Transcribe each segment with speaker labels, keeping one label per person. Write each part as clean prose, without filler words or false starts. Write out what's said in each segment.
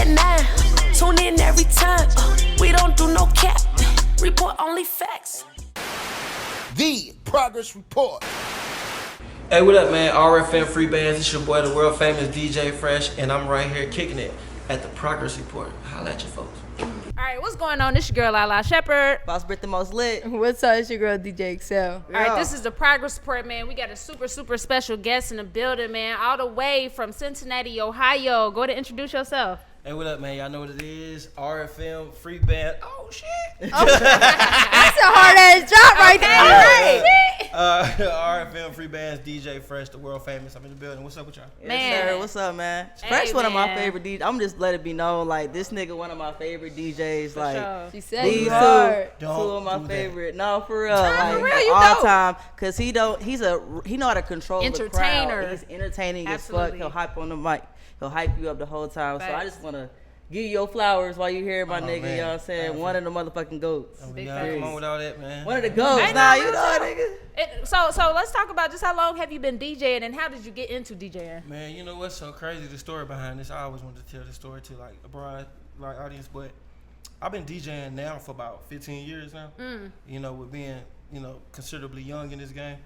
Speaker 1: at 9. Tune in every time. We don't do no cap. Report only facts.
Speaker 2: The Progress Report.
Speaker 3: Hey, what up, man? RFM Free Bands. It's your boy, the world famous DJ Fresh, and I'm right here kicking it at the Progress Report. Holla at you folks.
Speaker 4: All right, what's going on? This your girl, Lala Shepherd.
Speaker 5: Boss Brit the most lit.
Speaker 6: What's up? It's your girl, DJ Excel.
Speaker 4: All right, this is the Progress Report, man. We got a super special guest in the building, man. All the way from Cincinnati, Ohio. Go to introduce yourself.
Speaker 3: Hey, what up, man? Y'all know what it is. RFM Free Band. Oh, shit.
Speaker 6: Oh, that's a hard-ass drop right there.
Speaker 3: RFM Free Bands, DJ Fresh, the world famous. I'm in the building. What's up with y'all?
Speaker 5: Man. Yes, sir. What's up, man? Fresh, one of my favorite DJs. I'm just let it be known, like, this nigga one of my favorite DJs.
Speaker 4: For
Speaker 5: like,
Speaker 4: sure.
Speaker 6: She said
Speaker 5: these two of my favorite. No, for real. Like,
Speaker 4: for real, you
Speaker 5: all
Speaker 4: know.
Speaker 5: time. Because he know how to control the crowd.
Speaker 4: Entertainer.
Speaker 5: He's entertaining
Speaker 4: Absolutely.
Speaker 5: as fuck. He'll hype on the mic. He'll hype you up the whole time.
Speaker 4: Facts.
Speaker 5: So I just want to give you your flowers while you here, my nigga.
Speaker 3: Man.
Speaker 5: You know what I'm saying? One of the motherfucking goats.
Speaker 4: Big
Speaker 3: Yeah,
Speaker 4: facts.
Speaker 3: come on with all that, man.
Speaker 5: One of the goats.
Speaker 4: I
Speaker 5: Nah,
Speaker 4: know,
Speaker 5: you know it, nigga.
Speaker 4: So let's talk about just how long have you been DJing and how did you get into DJing?
Speaker 3: Man, you know what's so crazy? The story behind this. I always wanted to tell the story to like a broad like audience, but I've been DJing now for about 15 years now. You know, with being considerably young in this game,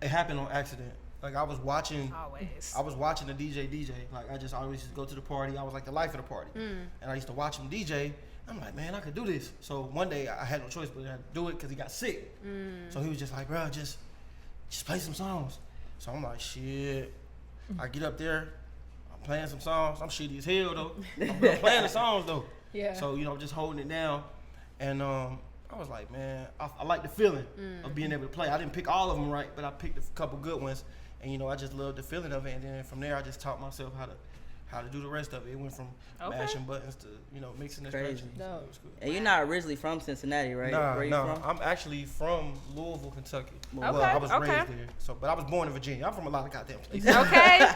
Speaker 3: it happened on accident. Like I was watching the DJ. Like I just always used to go to the party. I was like the life of the party, and I used to watch him DJ. I'm like, man, I could do this. So one day I had no choice but I had to do it because he got sick. So he was just like, bro, just play some songs. So I'm like, shit. I get up there, I'm playing some songs. I'm shitty as hell though. I'm playing the songs though.
Speaker 4: Yeah.
Speaker 3: So I'm just holding it down, and I was like, man, I like the feeling of being able to play. I didn't pick all of them right, but I picked a couple good ones. And I just loved the feeling of it, and then from there I just taught myself how to do the rest of it. It went from mashing buttons to mixing instructions. So it was cool.
Speaker 5: And you're not originally from Cincinnati, right?
Speaker 3: Nah,
Speaker 5: Where you
Speaker 3: no,
Speaker 5: from?
Speaker 3: I'm actually from Louisville, Kentucky. Well,
Speaker 4: Okay,
Speaker 3: I was
Speaker 4: okay.
Speaker 3: raised there, but I was born in Virginia. I'm from a lot of goddamn places.
Speaker 4: Okay.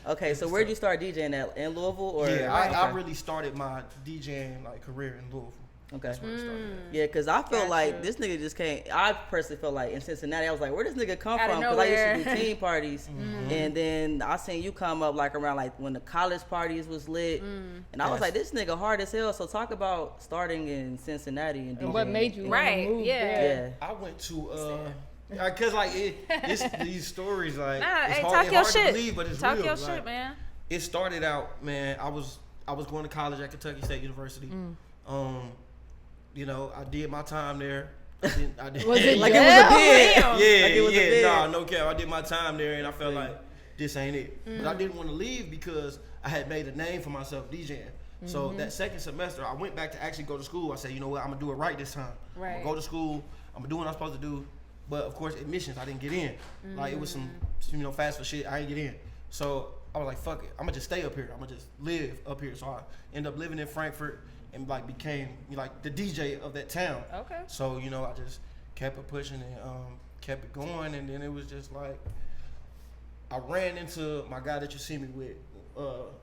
Speaker 5: Okay, so where'd you start DJing at? In Louisville or?
Speaker 3: Yeah, I really started my DJing career in Louisville.
Speaker 5: Okay.
Speaker 3: That's where it started.
Speaker 5: Yeah, because I feel
Speaker 4: Gotcha.
Speaker 5: like this nigga just came. I personally felt like in Cincinnati, I was like, where does nigga come
Speaker 4: Outta
Speaker 5: from? Because I
Speaker 4: nowhere.
Speaker 5: used to do teen parties. And then I seen you come up like around like when the college parties was lit. And I was
Speaker 3: Yes.
Speaker 5: like, this nigga hard as hell. So talk about starting in Cincinnati and DJing.
Speaker 6: And what made you
Speaker 4: Right,
Speaker 6: move
Speaker 4: yeah.
Speaker 6: there?
Speaker 5: Yeah.
Speaker 3: I went to because these stories like
Speaker 4: Nah,
Speaker 3: it's
Speaker 4: hey,
Speaker 3: hard,
Speaker 4: talk
Speaker 3: it's
Speaker 4: your
Speaker 3: hard
Speaker 4: shit.
Speaker 3: to believe, but it's
Speaker 4: Talk
Speaker 3: real.
Speaker 4: your
Speaker 3: Like,
Speaker 4: shit, man.
Speaker 3: It started out, man. I was going to college at Kentucky State University. I did my time there. I did.
Speaker 6: Was it
Speaker 5: Like
Speaker 6: good?
Speaker 5: it was a bid.
Speaker 3: Yeah,
Speaker 5: Like it was a bid.
Speaker 3: no cap. I did my time there, and I felt like this ain't it. But I didn't want to leave because I had made a name for myself DJing. So that second semester, I went back to actually go to school. I said, you know what, I'm gonna do it right this time.
Speaker 4: Right.
Speaker 3: I'm gonna go to school. I'm gonna do what I'm supposed to do. But of course, admissions, I didn't get in. Like it was some, fast for shit. I didn't get in. So I was like, fuck it. I'm gonna just stay up here. I'm gonna just live up here. So I ended up living in Frankfurt and became the DJ of that town.
Speaker 4: Okay.
Speaker 3: So I just kept it pushing and kept it going, and then it was just like I ran into my guy that you see me with,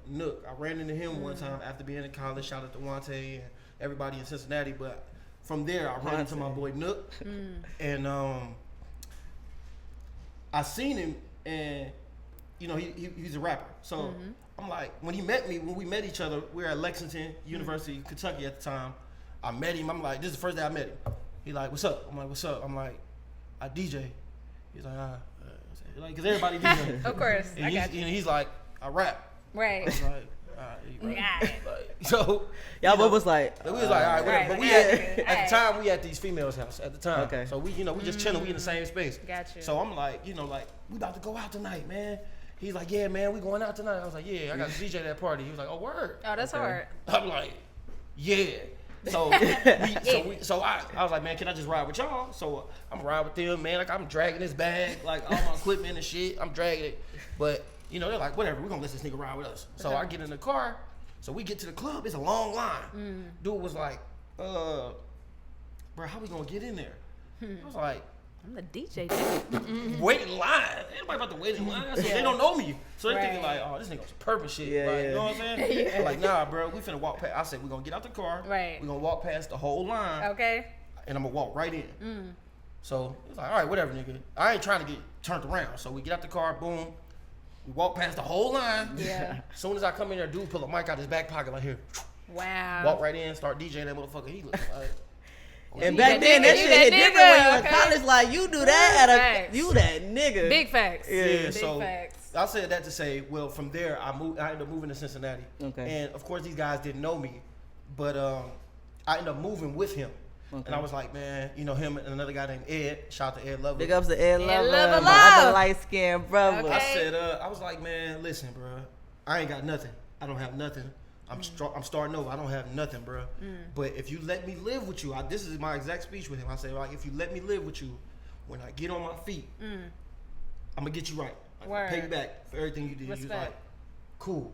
Speaker 3: Nook. I ran into him one time after being in college. Shout out to Wante and everybody in Cincinnati. But from there, I ran into my boy Nook, and I seen him, and he's a rapper. So I'm like, when we met each other, we were at Lexington University, Kentucky at the time. I met him. I'm like, this is the first day I met him. He like, what's up? I'm like, what's up? I'm like, I DJ. He's like, cause everybody DJ.
Speaker 4: Of course,
Speaker 3: And
Speaker 4: I got you.
Speaker 3: he's like, I rap. I
Speaker 4: Right.
Speaker 3: was like, all right,
Speaker 4: Got it.
Speaker 3: so
Speaker 5: Y'all both was like,
Speaker 3: we was like, all right, whatever.
Speaker 4: Right,
Speaker 3: But we
Speaker 4: right.
Speaker 3: at the time we at these females' house at the time.
Speaker 5: Okay.
Speaker 3: So we just chilling. We in the same space.
Speaker 4: Got you.
Speaker 3: So I'm like, we about to go out tonight, man. He's like, yeah, man, we going out tonight. I was like, yeah, I got to DJ that party. He was like, oh, word.
Speaker 4: Oh, that's hard.
Speaker 3: I'm like, yeah. So I was like, man, can I just ride with y'all? So I'm riding with them, man. Like I'm dragging this bag, like all my equipment and shit. I'm dragging it, but they're like, whatever. We're gonna let this nigga ride with us. So I get in the car. So we get to the club. It's a long line. Dude was like, bro, how we gonna get in there? I was like,
Speaker 4: I'm the DJ. Nigga.
Speaker 3: wait in line. Anybody about to wait in line? So they don't know me. So they're thinking
Speaker 4: Right.
Speaker 3: like, oh, this nigga was purpose shit.
Speaker 5: Yeah,
Speaker 3: like,
Speaker 5: yeah.
Speaker 3: you know what I'm saying? I'm like, nah, bro, we finna walk past. I said, we're gonna get out the car.
Speaker 4: Right.
Speaker 3: We're gonna walk past the whole line.
Speaker 4: Okay.
Speaker 3: And I'm gonna walk right in. So it's like, all right, whatever, nigga. I ain't trying to get turned around. So we get out the car, boom. We walk past the whole line.
Speaker 4: Yeah.
Speaker 3: As soon as I come in there, dude pull a mic out his back pocket like here.
Speaker 4: Wow.
Speaker 3: Walk right in, start DJing that motherfucker. He look like.
Speaker 5: And back then, that shit hit different when you in college. Like, you do that
Speaker 4: Facts.
Speaker 5: you that nigga.
Speaker 4: Big facts.
Speaker 3: Yeah,
Speaker 4: Big
Speaker 3: so
Speaker 4: facts.
Speaker 3: I said that to say, well, from there I ended up moving to Cincinnati.
Speaker 5: Okay.
Speaker 3: And of course these guys didn't know me, but I ended up moving with him.
Speaker 5: Okay.
Speaker 3: And I was like, man, you know, him and another guy named Ed. Shout out to Ed Lover.
Speaker 5: Big ups to Ed Lover,
Speaker 4: Lover
Speaker 5: my
Speaker 4: Love.
Speaker 5: other light-skinned brother.
Speaker 4: Okay.
Speaker 3: I said, I was like, man, listen, bro, I ain't got nothing. I don't have nothing. I'm starting over. I don't have nothing, bro. But if you let me live with you, this is my exact speech with him. I say, like, if you let me live with you, when I get on my feet, I'm gonna get you right. I'm gonna pay you back for everything you did. He was like, cool,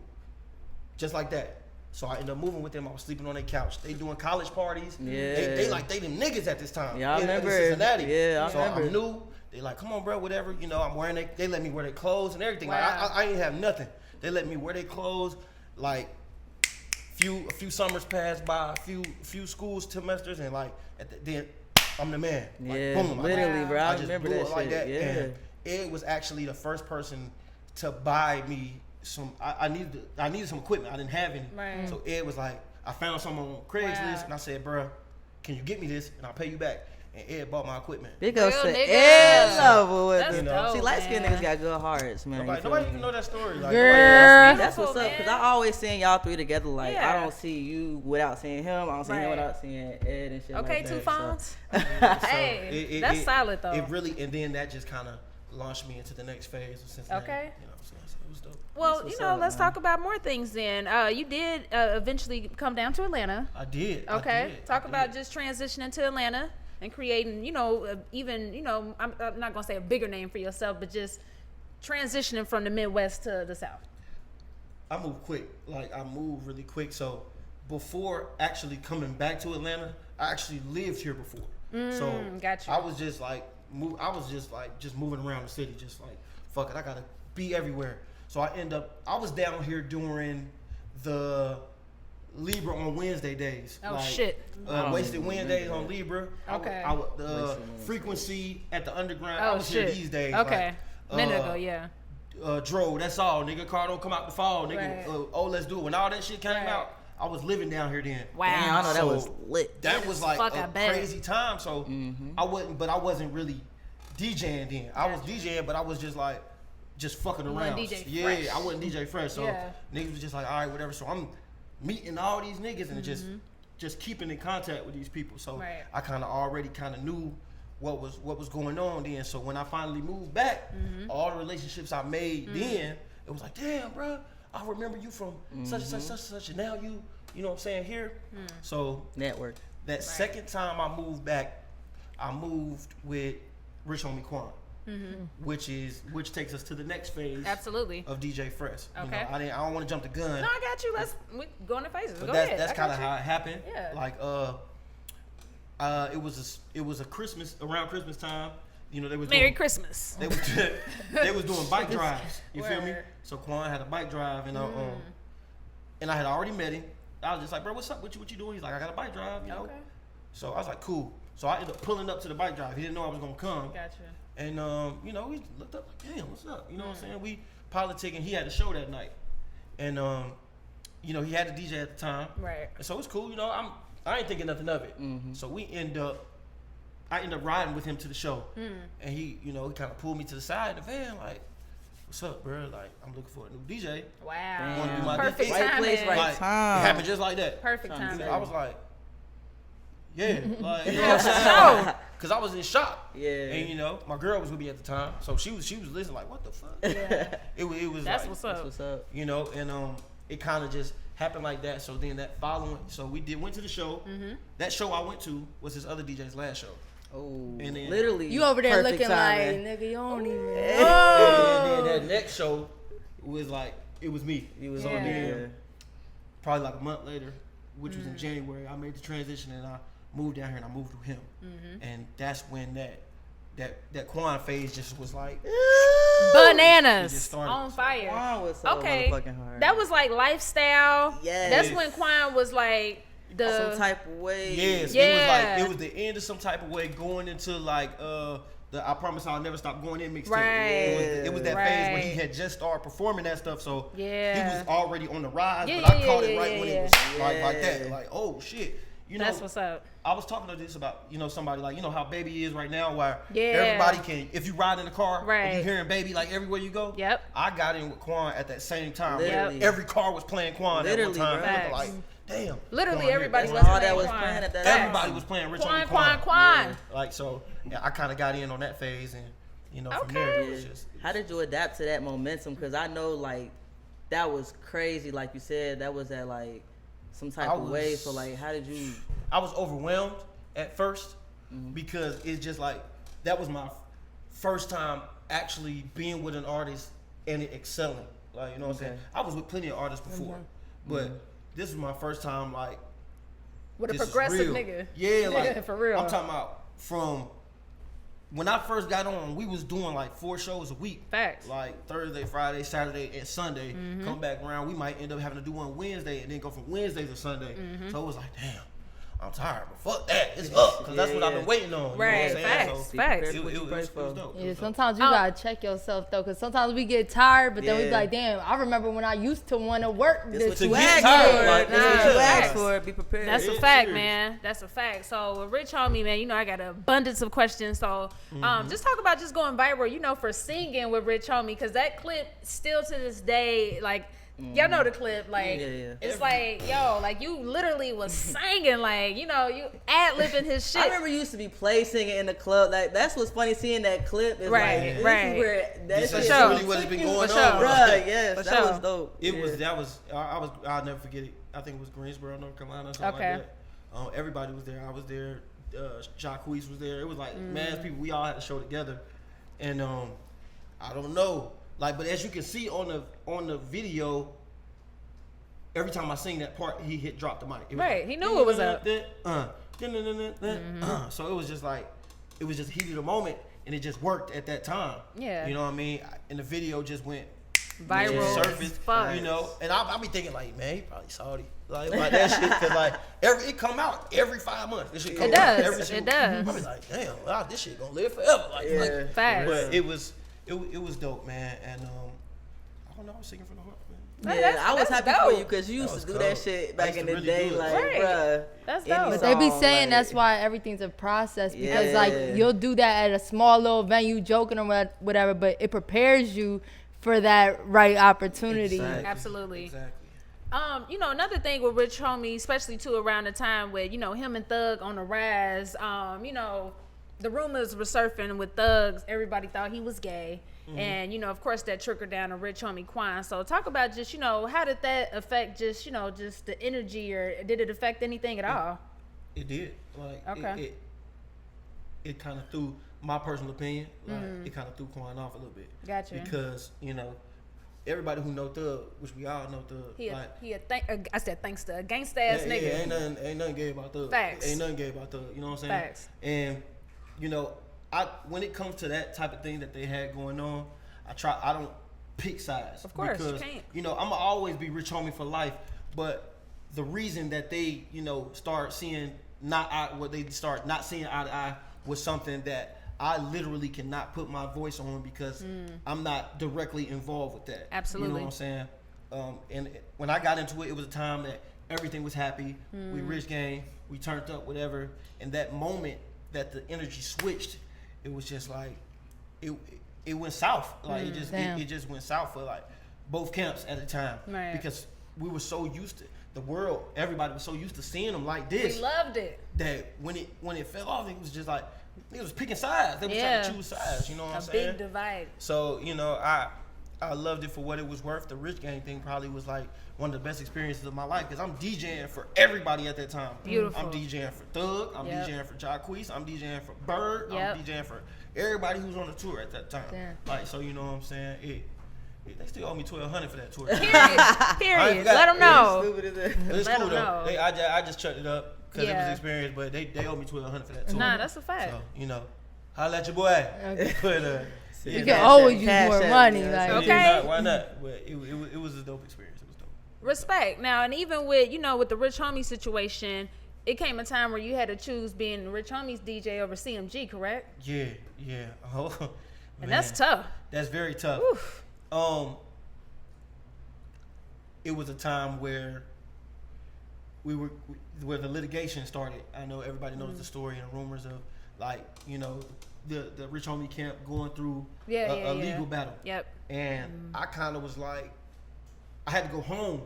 Speaker 3: just like that. So I ended up moving with them. I was sleeping on their couch. They doing college parties.
Speaker 5: Yeah.
Speaker 3: They like they them niggas at this time.
Speaker 5: Yeah, I remember.
Speaker 3: Cincinnati.
Speaker 5: Yeah, I remember.
Speaker 3: I'm new. They like, come on, bro, whatever. You know, I'm wearing they let me wear their clothes and everything.
Speaker 4: Wow.
Speaker 3: Like I ain't have nothing. They let me wear their clothes. Like a few summers passed by, a few school semesters, and like then I'm the man. Like,
Speaker 5: Yeah,
Speaker 3: boom,
Speaker 5: literally, bro. I
Speaker 3: just
Speaker 5: remember
Speaker 3: blew
Speaker 5: that
Speaker 3: it
Speaker 5: shit.
Speaker 3: like that.
Speaker 5: Yeah.
Speaker 3: And Ed was actually the first person to buy me some. I needed some equipment. I didn't have any.
Speaker 4: Right.
Speaker 3: So Ed was like, I found something on Craigslist,
Speaker 4: Wow.
Speaker 3: and I said, bro, can you get me this, and I'll pay you back. And Ed bought my equipment.
Speaker 5: Big ups
Speaker 4: Real
Speaker 5: to
Speaker 4: niggas.
Speaker 5: Ed Lover with
Speaker 4: That's
Speaker 5: it.
Speaker 4: dope,
Speaker 5: See, light-skinned
Speaker 4: man.
Speaker 5: niggas got good hearts, man.
Speaker 3: Nobody even know that story. Like,
Speaker 6: Girl.
Speaker 5: That's what's
Speaker 4: Beautiful,
Speaker 5: up, because I
Speaker 4: man.
Speaker 5: always seeing y'all three together. Like,
Speaker 4: Yeah.
Speaker 5: I don't see you without seeing him. I don't see him
Speaker 4: Right.
Speaker 5: without seeing Ed and shit
Speaker 4: Okay,
Speaker 5: like
Speaker 4: two
Speaker 5: that.
Speaker 4: phones.
Speaker 3: So
Speaker 4: Hey, that's solid though.
Speaker 3: It really, and then that just kind of launched me into the next phase of Cincinnati.
Speaker 4: Okay.
Speaker 3: You know, so it was dope.
Speaker 4: Well,
Speaker 5: That's
Speaker 4: you
Speaker 5: what's
Speaker 4: know,
Speaker 5: up,
Speaker 4: let's
Speaker 5: man.
Speaker 4: talk about more things then. You did eventually come down to Atlanta.
Speaker 3: I did.
Speaker 4: Okay. Talk
Speaker 3: I
Speaker 4: about
Speaker 3: did.
Speaker 4: just transitioning to Atlanta and creating, you know, even, you know, I'm not going to say a bigger name for yourself, but just transitioning from the Midwest to the South.
Speaker 3: I moved quick. Like, I moved really quick. So before actually coming back to Atlanta, I actually lived here before. So
Speaker 4: got you.
Speaker 3: I was just like, just moving around the city, just like, fuck it, I gotta be everywhere. So I was down here during the Libra on Wednesday days.
Speaker 4: Oh,
Speaker 3: like,
Speaker 4: shit.
Speaker 3: Wasted Wednesdays on Libra.
Speaker 4: Okay.
Speaker 3: The frequency at the underground. I
Speaker 4: Oh,
Speaker 3: was
Speaker 4: shit.
Speaker 3: here these days.
Speaker 4: Okay.
Speaker 3: Like,
Speaker 4: Minute ago, yeah.
Speaker 3: Dro, that's all, nigga. Car don't come out the fall,
Speaker 4: Right.
Speaker 3: nigga. Let's do it. When all that shit came
Speaker 4: Right.
Speaker 3: out, I was living down here then.
Speaker 4: Wow.
Speaker 5: Damn, I know that
Speaker 3: So,
Speaker 5: was lit.
Speaker 3: That was like
Speaker 4: Fuck, I
Speaker 3: a
Speaker 4: bet.
Speaker 3: crazy time. So I wasn't really DJing then. I was DJing, but I was just like, fucking
Speaker 4: You
Speaker 3: around.
Speaker 4: wasn't DJ
Speaker 3: yeah,
Speaker 4: fresh.
Speaker 3: I wasn't DJ fresh. So
Speaker 4: Yeah.
Speaker 3: niggas was just like, all right, whatever. So I'm meeting all these niggas and just keeping in contact with these people. So
Speaker 4: Right.
Speaker 3: I kind of already knew what was going on then. So when I finally moved back, all the relationships I made then, it was like, damn, bro, I remember you from such and such, such and such, and now you know what I'm saying, here. So
Speaker 5: Network.
Speaker 3: that second time I moved back, I moved with Rich Homie Quan, which takes us to the next phase
Speaker 4: Absolutely.
Speaker 3: of DJ Fresh. You
Speaker 4: Okay.
Speaker 3: know, I don't want to jump the gun,
Speaker 4: No, I got you. We go into phases.
Speaker 3: but
Speaker 4: Go
Speaker 3: that's
Speaker 4: ahead.
Speaker 3: that's
Speaker 4: I got
Speaker 3: kind of
Speaker 4: you.
Speaker 3: how it happened.
Speaker 4: Yeah.
Speaker 3: Like it was a Christmas, around Christmas time. You know, they was
Speaker 4: Merry
Speaker 3: doing,
Speaker 4: Christmas.
Speaker 3: They was doing bike drives. You feel me?
Speaker 4: Word.
Speaker 3: So Quan had a bike drive, and I had already met him. I was just like, bro, what's up? What you doing? He's like, I got a bike drive. You know.
Speaker 4: Okay.
Speaker 3: So I was like, cool. So I ended up pulling up to the bike drive. He didn't know I was gonna come.
Speaker 4: Gotcha.
Speaker 3: And you know, we looked up like, damn, what's up? You know what I'm saying? We politicking. He had a show that night, and you know, he had a DJ at the time.
Speaker 4: Right.
Speaker 3: And so it's cool. You know, I ain't thinking nothing of it. So I end up riding with him to the show, and he kind of pulled me to the side of the van, like, "What's up, bro? Like, I'm looking for a new DJ.
Speaker 4: Wow.
Speaker 3: Wanna be my
Speaker 4: Perfect
Speaker 3: DJ?
Speaker 5: Right
Speaker 4: timing.
Speaker 5: place, right
Speaker 3: Like,
Speaker 5: time.
Speaker 3: it happened just like that.
Speaker 4: Perfect timing.
Speaker 3: I was like, yeah, like, you know what I'm saying? Because I was in shock.
Speaker 5: Yeah.
Speaker 3: And you know, my girl was with me at the time, so she was listening like, what the fuck?
Speaker 4: Yeah.
Speaker 3: It was
Speaker 4: That's
Speaker 3: like,
Speaker 4: what's up.
Speaker 5: What's up?
Speaker 3: you know, and it kind of just happened like that. So then that following, so we went to the show. That show I went to was his other DJ's last show.
Speaker 5: Oh,
Speaker 3: And then-
Speaker 5: literally.
Speaker 6: You over there
Speaker 5: perfect
Speaker 6: looking
Speaker 5: timing.
Speaker 6: like, nigga, you don't even.
Speaker 3: And then that next show was like, it was me.
Speaker 5: He was
Speaker 4: Yeah.
Speaker 5: on there.
Speaker 3: Probably like a month later, which was in January, I made the transition and I moved down here and I moved with him. And that's when that Quan phase just was like, It
Speaker 4: Bananas.
Speaker 3: just started.
Speaker 4: On fire.
Speaker 5: Quan was so
Speaker 4: Okay.
Speaker 5: motherfucking hard.
Speaker 4: That was like lifestyle.
Speaker 5: Yes.
Speaker 4: That's when Quan was like
Speaker 5: some type of way.
Speaker 3: yes,
Speaker 4: Yeah.
Speaker 3: it was the end of some type of way going into like the I Promise I'll Never Stop Going In mixtape.
Speaker 4: Right.
Speaker 3: It was that phase when he
Speaker 4: Right.
Speaker 3: had just started performing that stuff, so
Speaker 4: Yeah.
Speaker 3: he was already on the rise.
Speaker 4: Yeah,
Speaker 3: but I
Speaker 4: yeah,
Speaker 3: caught
Speaker 4: yeah,
Speaker 3: it right
Speaker 4: yeah,
Speaker 3: when
Speaker 4: yeah.
Speaker 3: it was like that, like oh shit. You know,
Speaker 4: That's what's up.
Speaker 3: I was talking to this about, somebody like, how Baby is right now, where
Speaker 4: Yeah.
Speaker 3: everybody can, if you ride in the car,
Speaker 4: Right.
Speaker 3: and you hearing Baby like everywhere you go.
Speaker 4: Yep.
Speaker 3: I got in with Quan at that same time.
Speaker 5: Literally.
Speaker 3: Where every car was playing Quan
Speaker 5: Literally,
Speaker 3: at one time.
Speaker 5: bro.
Speaker 3: And it was
Speaker 4: Facts.
Speaker 3: like, damn.
Speaker 4: Literally
Speaker 3: Quan here,
Speaker 4: everybody
Speaker 3: that's
Speaker 4: was
Speaker 5: all
Speaker 3: what-
Speaker 5: that was
Speaker 4: Quan.
Speaker 5: playing at that
Speaker 4: Facts.
Speaker 3: Everybody was playing Rich
Speaker 4: Quan,
Speaker 3: Homie
Speaker 4: Quan,
Speaker 3: Quan.
Speaker 4: Quan.
Speaker 3: Like, so, yeah, I kind of got in on that phase, and, from there, it was just.
Speaker 5: How did you adapt to that momentum? Because I know, like, that was crazy. Like you said, that was at, like, some type of way. So, like, how did you...
Speaker 3: I was overwhelmed at first because it's just like that was my first time actually being with an artist and it excelling. Like, you know what I'm saying? I was with plenty of artists before, but this is my first time like
Speaker 4: With a
Speaker 3: this is
Speaker 4: progressive
Speaker 3: real.
Speaker 4: nigga.
Speaker 3: Yeah, like
Speaker 4: for real.
Speaker 3: I'm talking about from when I first got on, we was doing like 4 shows a week.
Speaker 4: Facts.
Speaker 3: Like Thursday, Friday, Saturday, and Sunday. Come back around, we might end up having to do one Wednesday and then go from Wednesday to Sunday. So it was like, damn, I'm tired, but fuck that, it's up, because that's what I've been waiting on.
Speaker 4: Right,
Speaker 3: You know what I'm saying?
Speaker 4: facts,
Speaker 3: So
Speaker 4: facts.
Speaker 3: it was dope.
Speaker 6: Yeah, sometimes you gotta check yourself though, because sometimes we get tired, but then we be
Speaker 5: Yeah.
Speaker 6: like, damn, I remember when I used to want to work
Speaker 5: It's
Speaker 6: this
Speaker 5: what you
Speaker 3: get
Speaker 5: asked
Speaker 3: tired,
Speaker 5: for.
Speaker 3: like,
Speaker 5: It's what you
Speaker 4: nah.
Speaker 5: asked for. Be prepared.
Speaker 4: That's a
Speaker 3: Yeah,
Speaker 4: fact,
Speaker 3: serious.
Speaker 4: man. That's a fact. So with Rich Homie, man, I got an abundance of questions. So just talk about just going viral, for singing with Rich Homie, because that clip still to this day, like, y'all know the clip, like,
Speaker 5: Yeah.
Speaker 4: it's like, yo, like, you literally was singing, like, you ad-libbing his shit.
Speaker 5: I remember you used to be play singing in the club. Like, that's what's funny, seeing that clip. Is
Speaker 4: Right,
Speaker 5: like, this
Speaker 4: right.
Speaker 5: is where that
Speaker 3: This
Speaker 5: shit
Speaker 3: is
Speaker 4: sure.
Speaker 3: really what has been going
Speaker 4: For
Speaker 3: on.
Speaker 4: sure.
Speaker 5: Bruh, yes,
Speaker 4: For
Speaker 5: that
Speaker 4: sure.
Speaker 5: was dope.
Speaker 3: I'll never forget it. I think it was Greensboro, North Carolina, or something
Speaker 4: Okay.
Speaker 3: like that. Everybody was there. I was there. Jacques was there. It was like mad people. We all had a show together, and I don't know, like, but as you can see on the video, every time I sing that part, he hit drop the mic. It was
Speaker 4: Right,
Speaker 3: like,
Speaker 4: he knew it was up.
Speaker 3: So it was just like, it was just heat of the moment, and it just worked at that time.
Speaker 4: Yeah.
Speaker 3: You know what I mean? And the video just went
Speaker 4: Viral as
Speaker 3: surface,
Speaker 4: fuck.
Speaker 3: and I be thinking like, man, he probably Saudi, like that shit, cause like it come out every 5 months. This shit come
Speaker 4: It
Speaker 3: out
Speaker 4: does.
Speaker 3: every
Speaker 4: It
Speaker 3: single.
Speaker 4: does.
Speaker 3: I be like, damn, wow, this shit gonna live forever. Like,
Speaker 4: Facts.
Speaker 3: but it was dope, man, and I don't know, I was singing from the heart, man.
Speaker 4: Right,
Speaker 5: Yeah, I was
Speaker 4: that's
Speaker 5: happy for
Speaker 4: dope.
Speaker 5: you because you used
Speaker 3: That
Speaker 5: to
Speaker 3: was
Speaker 5: do that
Speaker 3: cold.
Speaker 5: shit
Speaker 3: I
Speaker 5: back
Speaker 3: used
Speaker 5: in
Speaker 3: to
Speaker 5: the
Speaker 3: really
Speaker 5: day.
Speaker 3: do it.
Speaker 5: Like,
Speaker 4: Right.
Speaker 5: bruh.
Speaker 4: That's
Speaker 5: any
Speaker 4: dope.
Speaker 6: But they be
Speaker 5: song,
Speaker 6: saying
Speaker 5: like-
Speaker 6: that's why everything's a process, because
Speaker 5: Yeah.
Speaker 6: like you'll do that at a small little venue, joking or whatever, but it prepares you for that right opportunity.
Speaker 3: Exactly.
Speaker 4: Absolutely.
Speaker 3: Exactly.
Speaker 4: Another thing with Rich Homie, especially too around the time where, him and Thug on the rise, the rumors were surfing with Thugs. Everybody thought he was gay. And, of course, that trickled down to Rich Homie Quan. So talk about just, how did that affect just, just the energy, or did it affect anything at all?
Speaker 3: It did. Like,
Speaker 4: Okay.
Speaker 3: it kind of threw, my personal opinion, like, it kind of threw Quan off a little bit.
Speaker 4: Gotcha.
Speaker 3: Because, everybody who know Thug, which we all know Thug,
Speaker 4: I said thanks to a gangsta ass nigga.
Speaker 3: Yeah, ain't nothing gay about Thug.
Speaker 4: Facts.
Speaker 3: Ain't nothing gay about Thug. You know what I'm saying?
Speaker 4: Facts.
Speaker 3: And when it comes to that type of thing that they had going on, I don't pick sides.
Speaker 4: Of course, you
Speaker 3: because,
Speaker 4: can't.
Speaker 3: I'ma always be Rich Homie for life. But the reason that they, start seeing they start not seeing eye to eye was something that I literally cannot put my voice on because I'm not directly involved with that.
Speaker 4: Absolutely.
Speaker 3: You know what I'm saying? And when I got into it, it was a time that everything was happy. We rich gang, we turned up, whatever. And that moment that the energy switched, it was just like it went south. Like it just went south for like both camps at the time.
Speaker 4: Right.
Speaker 3: Because we were so used to the world, everybody was so used to seeing them like this.
Speaker 4: We loved it.
Speaker 3: That when it fell off, it was just like it was picking sides. They were trying to choose sides. You know what I'm
Speaker 4: A
Speaker 3: saying?
Speaker 4: big divide.
Speaker 3: So I loved it for what it was worth. The Rich Gang thing probably was like one of the best experiences of my life because I'm DJing for everybody at that time.
Speaker 4: Beautiful.
Speaker 3: I'm DJing for Thug. I'm
Speaker 4: Yep.
Speaker 3: DJing for Jacquees. I'm DJing for Bird.
Speaker 4: Yep.
Speaker 3: I'm DJing for everybody who's on the tour at that time.
Speaker 6: Damn.
Speaker 3: Like, so you know what I'm saying? They still owe me $1,200 for that tour.
Speaker 4: Period. Let them know.
Speaker 5: Stupid as that.
Speaker 3: It's
Speaker 4: Let
Speaker 3: cool
Speaker 4: 'em know.
Speaker 3: though. I just chucked it up because it was
Speaker 4: Yeah.
Speaker 3: experience, but they owe me $1,200 for that tour.
Speaker 4: Nah, that's a fact.
Speaker 3: So holla at your boy. But
Speaker 6: You
Speaker 5: Yeah,
Speaker 6: can always use
Speaker 5: cash
Speaker 6: more
Speaker 5: app,
Speaker 6: money.
Speaker 5: yeah,
Speaker 6: Like,
Speaker 5: so-
Speaker 4: Okay.
Speaker 3: Why not? But it was a dope experience. It was dope.
Speaker 4: Respect. Now, and even with, with the Rich Homie situation, it came a time where you had to choose being Rich Homie's DJ over CMG, correct?
Speaker 3: Yeah. Oh,
Speaker 4: And
Speaker 3: man.
Speaker 4: that's tough.
Speaker 3: That's very tough.
Speaker 4: Oof.
Speaker 3: It was a time where where the litigation started. I know everybody knows the story and rumors of, like, you know, the Rich Homie camp going through a legal battle.
Speaker 4: Yep.
Speaker 3: And I kind of was like, I had to go home.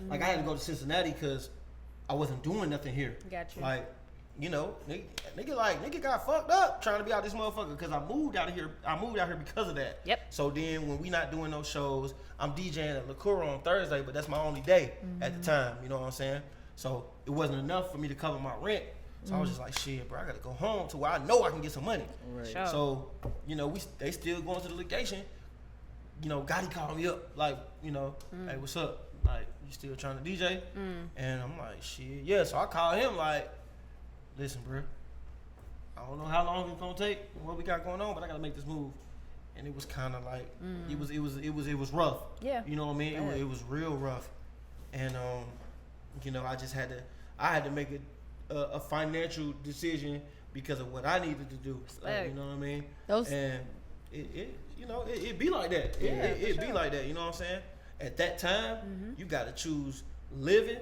Speaker 3: Like, I had to go to Cincinnati because I wasn't doing nothing here.
Speaker 4: Gotcha.
Speaker 3: Like, you know, nigga got fucked up trying to be out this motherfucker because I moved out here. I moved out here because of that.
Speaker 4: Yep.
Speaker 3: So then when we not doing those shows, I'm DJing at La Cour on Thursday, but that's my only day at the time. You know what I'm saying? So it wasn't enough for me to cover my rent. So I was just like, shit, bro, I gotta go home to where I know I can get some money.
Speaker 5: Right.
Speaker 4: Sure.
Speaker 3: So, you know, they still going to the litigation. You know, Gotti called me up, like, you know, hey, what's up? Like, you still trying to DJ? And I'm like, shit, yeah. So I called him like, listen, bro, I don't know how long it's gonna take, what we got going on, but I gotta make this move. And it was kind of like, it was rough.
Speaker 4: Yeah.
Speaker 3: You know what I mean? It was real rough. And you know, I had to make a financial decision because of what I needed to do. You know what I mean? And it be like that. It be like that. You know what I'm saying? At that time, you got to choose living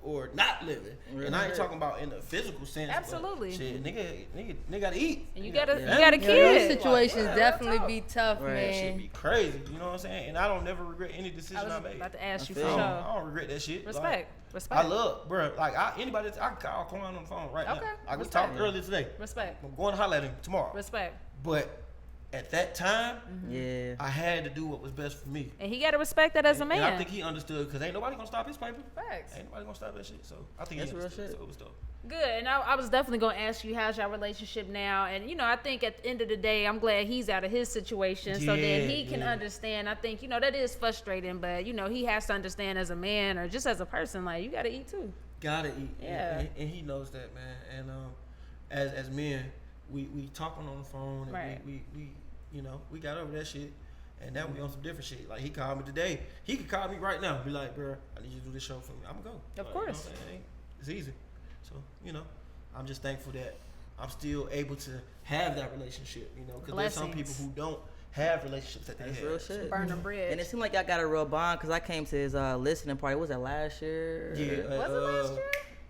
Speaker 3: or not living. And I ain't talking about in the physical sense.
Speaker 4: Absolutely.
Speaker 3: But shit, nigga gotta eat.
Speaker 4: And you got a
Speaker 6: Those
Speaker 4: kid.
Speaker 6: situations
Speaker 3: Like,
Speaker 6: definitely be tough,
Speaker 3: That shit
Speaker 6: man.
Speaker 3: be crazy. You know what I'm saying? And I don't never regret any decision
Speaker 4: I was
Speaker 3: I made.
Speaker 4: about to ask you for
Speaker 5: feel you.
Speaker 4: sure.
Speaker 3: I don't regret that shit.
Speaker 4: Respect.
Speaker 3: I love, bro. Like, I can call Quan on the phone right
Speaker 4: Okay.
Speaker 3: now. I was
Speaker 4: Respect.
Speaker 3: talking earlier today.
Speaker 4: Respect.
Speaker 3: I'm going to holler at him tomorrow.
Speaker 4: Respect.
Speaker 3: But at that time,
Speaker 5: Yeah.
Speaker 3: I had to do what was best for me.
Speaker 4: And he got to respect that as a man.
Speaker 3: And I think he understood because ain't nobody gonna stop his paper.
Speaker 4: Facts.
Speaker 3: Ain't nobody gonna stop that shit. So I think
Speaker 5: That's
Speaker 3: he
Speaker 5: real
Speaker 3: understood.
Speaker 5: shit.
Speaker 3: So it was dope.
Speaker 4: Good. And I was definitely going to ask you, how's your relationship now? And, you know, I think at the end of the day, I'm glad he's out of his situation so that he can understand. I think, you know, that is frustrating, but, you know, he has to understand as a man or just as a person, like, you got to eat too.
Speaker 3: Gotta eat.
Speaker 4: Yeah.
Speaker 3: And he knows that, man. And as men, we talking on the phone and
Speaker 4: Right.
Speaker 3: we you know, we got over that shit. And now we on some different shit. Like, he called me today. He could call me right now and be like, bro, I need you to do this show for me. I'm gonna go.
Speaker 4: Of
Speaker 3: Like, you know
Speaker 4: course.
Speaker 3: what I'm saying? It's easy. So, you know, I'm just thankful that I'm still able to have that relationship, you know, because there's some people
Speaker 4: Blessings.
Speaker 3: who don't have relationships that they
Speaker 5: That's
Speaker 3: have.
Speaker 5: real shit.
Speaker 4: Burn the bridge.
Speaker 5: And it seemed like y'all got a real bond because I came to his listening party. Was that last year?
Speaker 3: Yeah.
Speaker 4: Was it last year?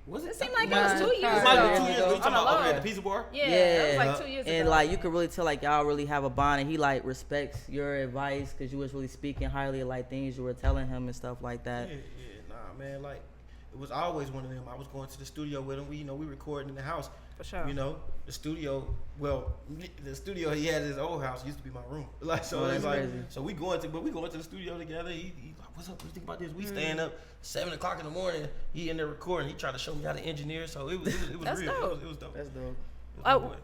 Speaker 3: Was
Speaker 4: It seemed like it was 2 years
Speaker 3: It might have been 2
Speaker 4: ago.
Speaker 3: years ago. You talking
Speaker 4: On the
Speaker 3: about over
Speaker 4: low.
Speaker 3: at the Pizza Bar?
Speaker 4: Yeah, it was like 2 years
Speaker 5: And
Speaker 4: ago.
Speaker 5: like you could really tell like y'all really have a bond, and he like respects your advice because you was really speaking highly of like things you were telling him and stuff like that.
Speaker 3: Yeah, nah, man. Like, it was always one of them. I was going to the studio with him. We recording in the house.
Speaker 4: For sure.
Speaker 3: You know, the studio he had at his old house used to be my room. Like, so
Speaker 5: Oh,
Speaker 3: it's
Speaker 5: that's
Speaker 3: like,
Speaker 5: crazy.
Speaker 3: so we going to the studio together. He like, what's up? What you think about this? We staying up 7 o'clock in the morning. He in there recording. He tried to show me how to engineer. So it was
Speaker 4: That's
Speaker 3: real.
Speaker 4: dope.
Speaker 3: It was dope.
Speaker 5: That's dope.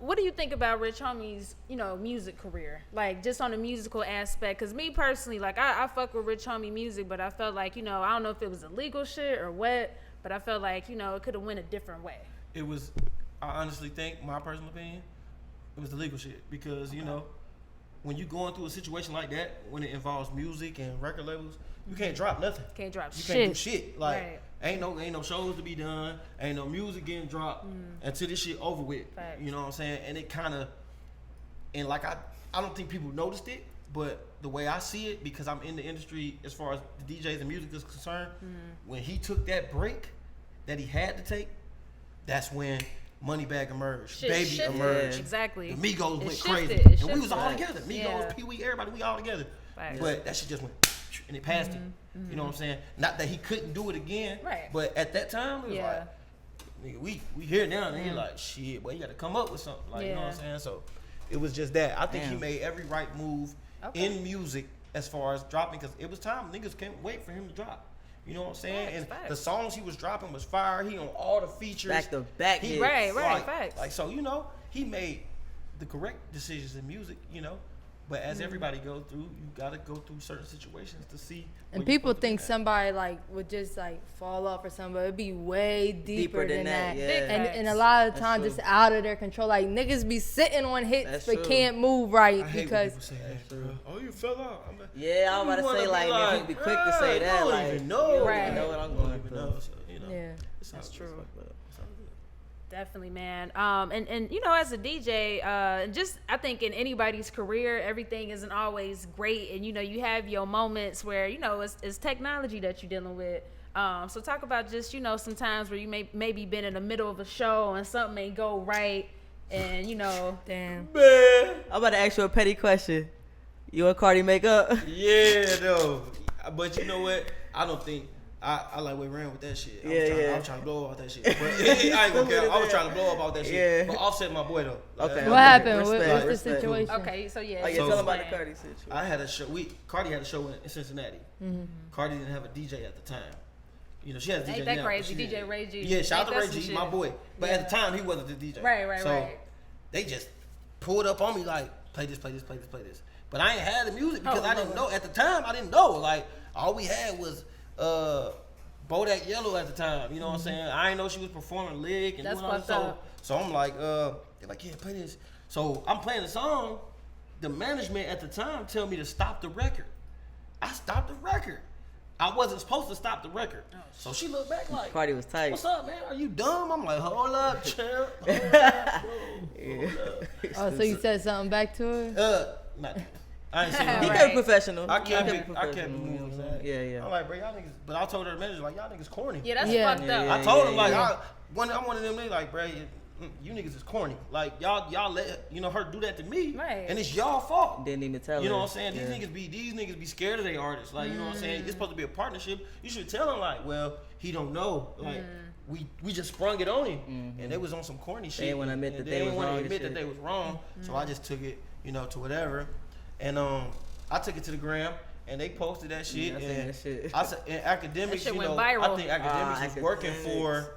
Speaker 4: What do you think about Rich Homie's, you know, music career? Like, just on the musical aspect? Because me personally, like, I fuck with Rich Homie music, but I felt like, you know, I don't know if it was illegal shit or what, but I felt like, you know, it could have went a different way.
Speaker 3: It was, I honestly think, my personal opinion, it was the legal shit. Because, you know, when you going through a situation like that, when it involves music and record labels, you can't drop nothing.
Speaker 4: Can't drop
Speaker 3: You
Speaker 4: shit.
Speaker 3: can't do shit. Like,
Speaker 4: Right.
Speaker 3: ain't no shows to be done. Ain't no music getting dropped until this shit over with.
Speaker 4: Facts.
Speaker 3: You know what I'm saying? And it kind of, and like I don't think people noticed it, but the way I see it, because I'm in the industry as far as the DJs and music is concerned, when he took that break that he had to take, that's when Moneybag emerged,
Speaker 4: Shit
Speaker 3: Baby
Speaker 4: shifted.
Speaker 3: emerged,
Speaker 4: Exactly.
Speaker 3: the Migos
Speaker 4: It
Speaker 3: went
Speaker 4: shifted.
Speaker 3: crazy,
Speaker 4: It
Speaker 3: and we was all
Speaker 4: shifted.
Speaker 3: together. Migos,
Speaker 4: Yeah.
Speaker 3: Pee Wee, everybody, we all together.
Speaker 4: Facts.
Speaker 3: But that shit just went, and it passed him. You know what I'm saying? Not that he couldn't do it again,
Speaker 4: Right.
Speaker 3: but at that time, it was
Speaker 4: Yeah.
Speaker 3: like, nigga, we here now, and he like, shit, boy, you got to come up with something, like, you know what I'm
Speaker 4: Yeah.
Speaker 3: saying? So it was just that. I think he
Speaker 5: Damn.
Speaker 3: made every right move
Speaker 4: Okay.
Speaker 3: in music as far as dropping, because it was time niggas can't wait for him to drop. You know what I'm saying?
Speaker 4: Facts,
Speaker 3: And
Speaker 4: facts.
Speaker 3: the songs he was dropping was fire. He on all the features.
Speaker 5: Back to back
Speaker 3: He-
Speaker 5: hits.
Speaker 4: Right,
Speaker 3: like,
Speaker 4: facts.
Speaker 3: Like, so, you know, he made the correct decisions in music, you know. But as everybody goes through, you gotta go through certain situations to see.
Speaker 6: And
Speaker 3: where you're
Speaker 6: people
Speaker 3: supposed to be
Speaker 6: think
Speaker 3: at.
Speaker 6: somebody like would just like fall off or something, but it'd be way deeper than that.
Speaker 5: yeah.
Speaker 4: Big
Speaker 6: And a
Speaker 4: facts.
Speaker 6: lot of the
Speaker 5: That's
Speaker 6: time,
Speaker 5: true.
Speaker 6: just out of their control. Like niggas be sitting on hits
Speaker 5: That's
Speaker 6: but
Speaker 5: true.
Speaker 6: can't move right
Speaker 3: I hate
Speaker 6: because
Speaker 3: when people say that,
Speaker 5: true.
Speaker 3: bro. Oh, you fell out. I'm like,
Speaker 5: Yeah, I was about to
Speaker 3: you wanna
Speaker 5: say
Speaker 3: be
Speaker 5: like, man, people be quick to say
Speaker 3: "Bruh,
Speaker 5: that.
Speaker 3: You
Speaker 5: like,
Speaker 3: don't even know.
Speaker 5: you don't
Speaker 4: Right.
Speaker 5: even know what I'm
Speaker 3: You don't
Speaker 5: going
Speaker 3: even
Speaker 5: through.
Speaker 3: know. So, you know,
Speaker 6: yeah.
Speaker 4: That's true.
Speaker 3: It's all good.
Speaker 4: Definitely, man. And you know, as a DJ, just I think in anybody's career, everything isn't always great, and you know, you have your moments where you know it's technology that you're dealing with. So talk about just you know sometimes where you maybe been in the middle of a show and something ain't go right, and you know,
Speaker 6: Damn.
Speaker 3: Man.
Speaker 5: I'm about to ask you a petty question. You and Cardi make up?
Speaker 3: Yeah, though. But you know what? I don't think I like we ran with that shit. I was trying to blow up about that shit. But I ain't gonna care. I was trying to blow up about that shit.
Speaker 5: Yeah.
Speaker 3: But Offset my boy though.
Speaker 5: Okay.
Speaker 6: What happened?
Speaker 5: Respect,
Speaker 6: What's the
Speaker 5: respect.
Speaker 6: situation?
Speaker 4: okay, so yeah.
Speaker 5: Oh, yeah,
Speaker 3: So-
Speaker 5: tell them about the Cardi situation.
Speaker 3: I had a show. Cardi had a show in Cincinnati. Cardi didn't have a DJ at the time. You know, she has a DJ
Speaker 4: Ain't that
Speaker 3: now,
Speaker 4: crazy?
Speaker 3: but she
Speaker 4: DJ
Speaker 3: didn't.
Speaker 4: Ray G.
Speaker 3: Yeah, shout out to
Speaker 4: Ain't
Speaker 3: Ray
Speaker 4: that
Speaker 3: G,
Speaker 4: some
Speaker 3: my
Speaker 4: shit?
Speaker 3: boy. But at the time, he wasn't the DJ.
Speaker 4: Right,
Speaker 3: so
Speaker 4: right.
Speaker 3: they just pulled up on me like, play this. But I ain't had the music because I didn't know. At the time, I didn't know. Like, all we had was Bodak Yellow at the time. You know what I'm saying? I didn't know she was performing lick. And
Speaker 4: That's
Speaker 3: doing all
Speaker 4: fucked
Speaker 3: this.
Speaker 4: up.
Speaker 3: So I'm like, they're like, yeah, play this. So I'm playing the song. The management at the time tell me to stop the record. I stopped the record. I wasn't supposed to stop the record. So she looked back like,
Speaker 5: Cardi was tight.
Speaker 3: what's up, man? Are you dumb? I'm like, hold up, champ. Hold up.
Speaker 6: Oh, so you said something back to her?
Speaker 3: Not, I ain't seen
Speaker 5: He
Speaker 3: no
Speaker 4: Right.
Speaker 5: kept it professional.
Speaker 3: I
Speaker 5: He
Speaker 3: kept
Speaker 5: it
Speaker 3: it
Speaker 5: professional,
Speaker 3: moving.
Speaker 5: you know what I'm saying? Yeah, yeah.
Speaker 3: I'm like, bro, y'all niggas. But I told her the manager, like, y'all niggas corny.
Speaker 4: Yeah, that's
Speaker 6: Yeah.
Speaker 4: fucked
Speaker 5: Yeah,
Speaker 4: up.
Speaker 3: I told him, like,
Speaker 5: yeah.
Speaker 3: I'm one of them niggas, like, bro, you niggas is corny. Like, y'all let, you know, her do that to me.
Speaker 4: Right.
Speaker 3: And it's y'all fault.
Speaker 5: Didn't even tell
Speaker 3: You know
Speaker 5: her.
Speaker 3: what I'm saying?
Speaker 5: Yeah.
Speaker 3: These niggas be scared of their artists. Like, you know what I'm saying? It's supposed to be a partnership. You should tell him, like, well, he don't know. Like, we just sprung it on him. And they was on some corny shit.
Speaker 5: didn't wanna admit
Speaker 3: And
Speaker 5: that
Speaker 3: they
Speaker 5: they
Speaker 3: didn't
Speaker 5: was
Speaker 3: wanna
Speaker 5: wrong and
Speaker 3: admit that
Speaker 5: shit.
Speaker 3: they was wrong. So I just took it, you know, to whatever. And I took it to the gram. And they posted that shit.
Speaker 5: Yeah, I seen
Speaker 3: and
Speaker 5: that shit.
Speaker 3: I said, in Akademiks,
Speaker 4: That shit
Speaker 3: you
Speaker 4: went
Speaker 3: know,
Speaker 4: viral.
Speaker 3: I think Akademiks was working
Speaker 5: Akademiks.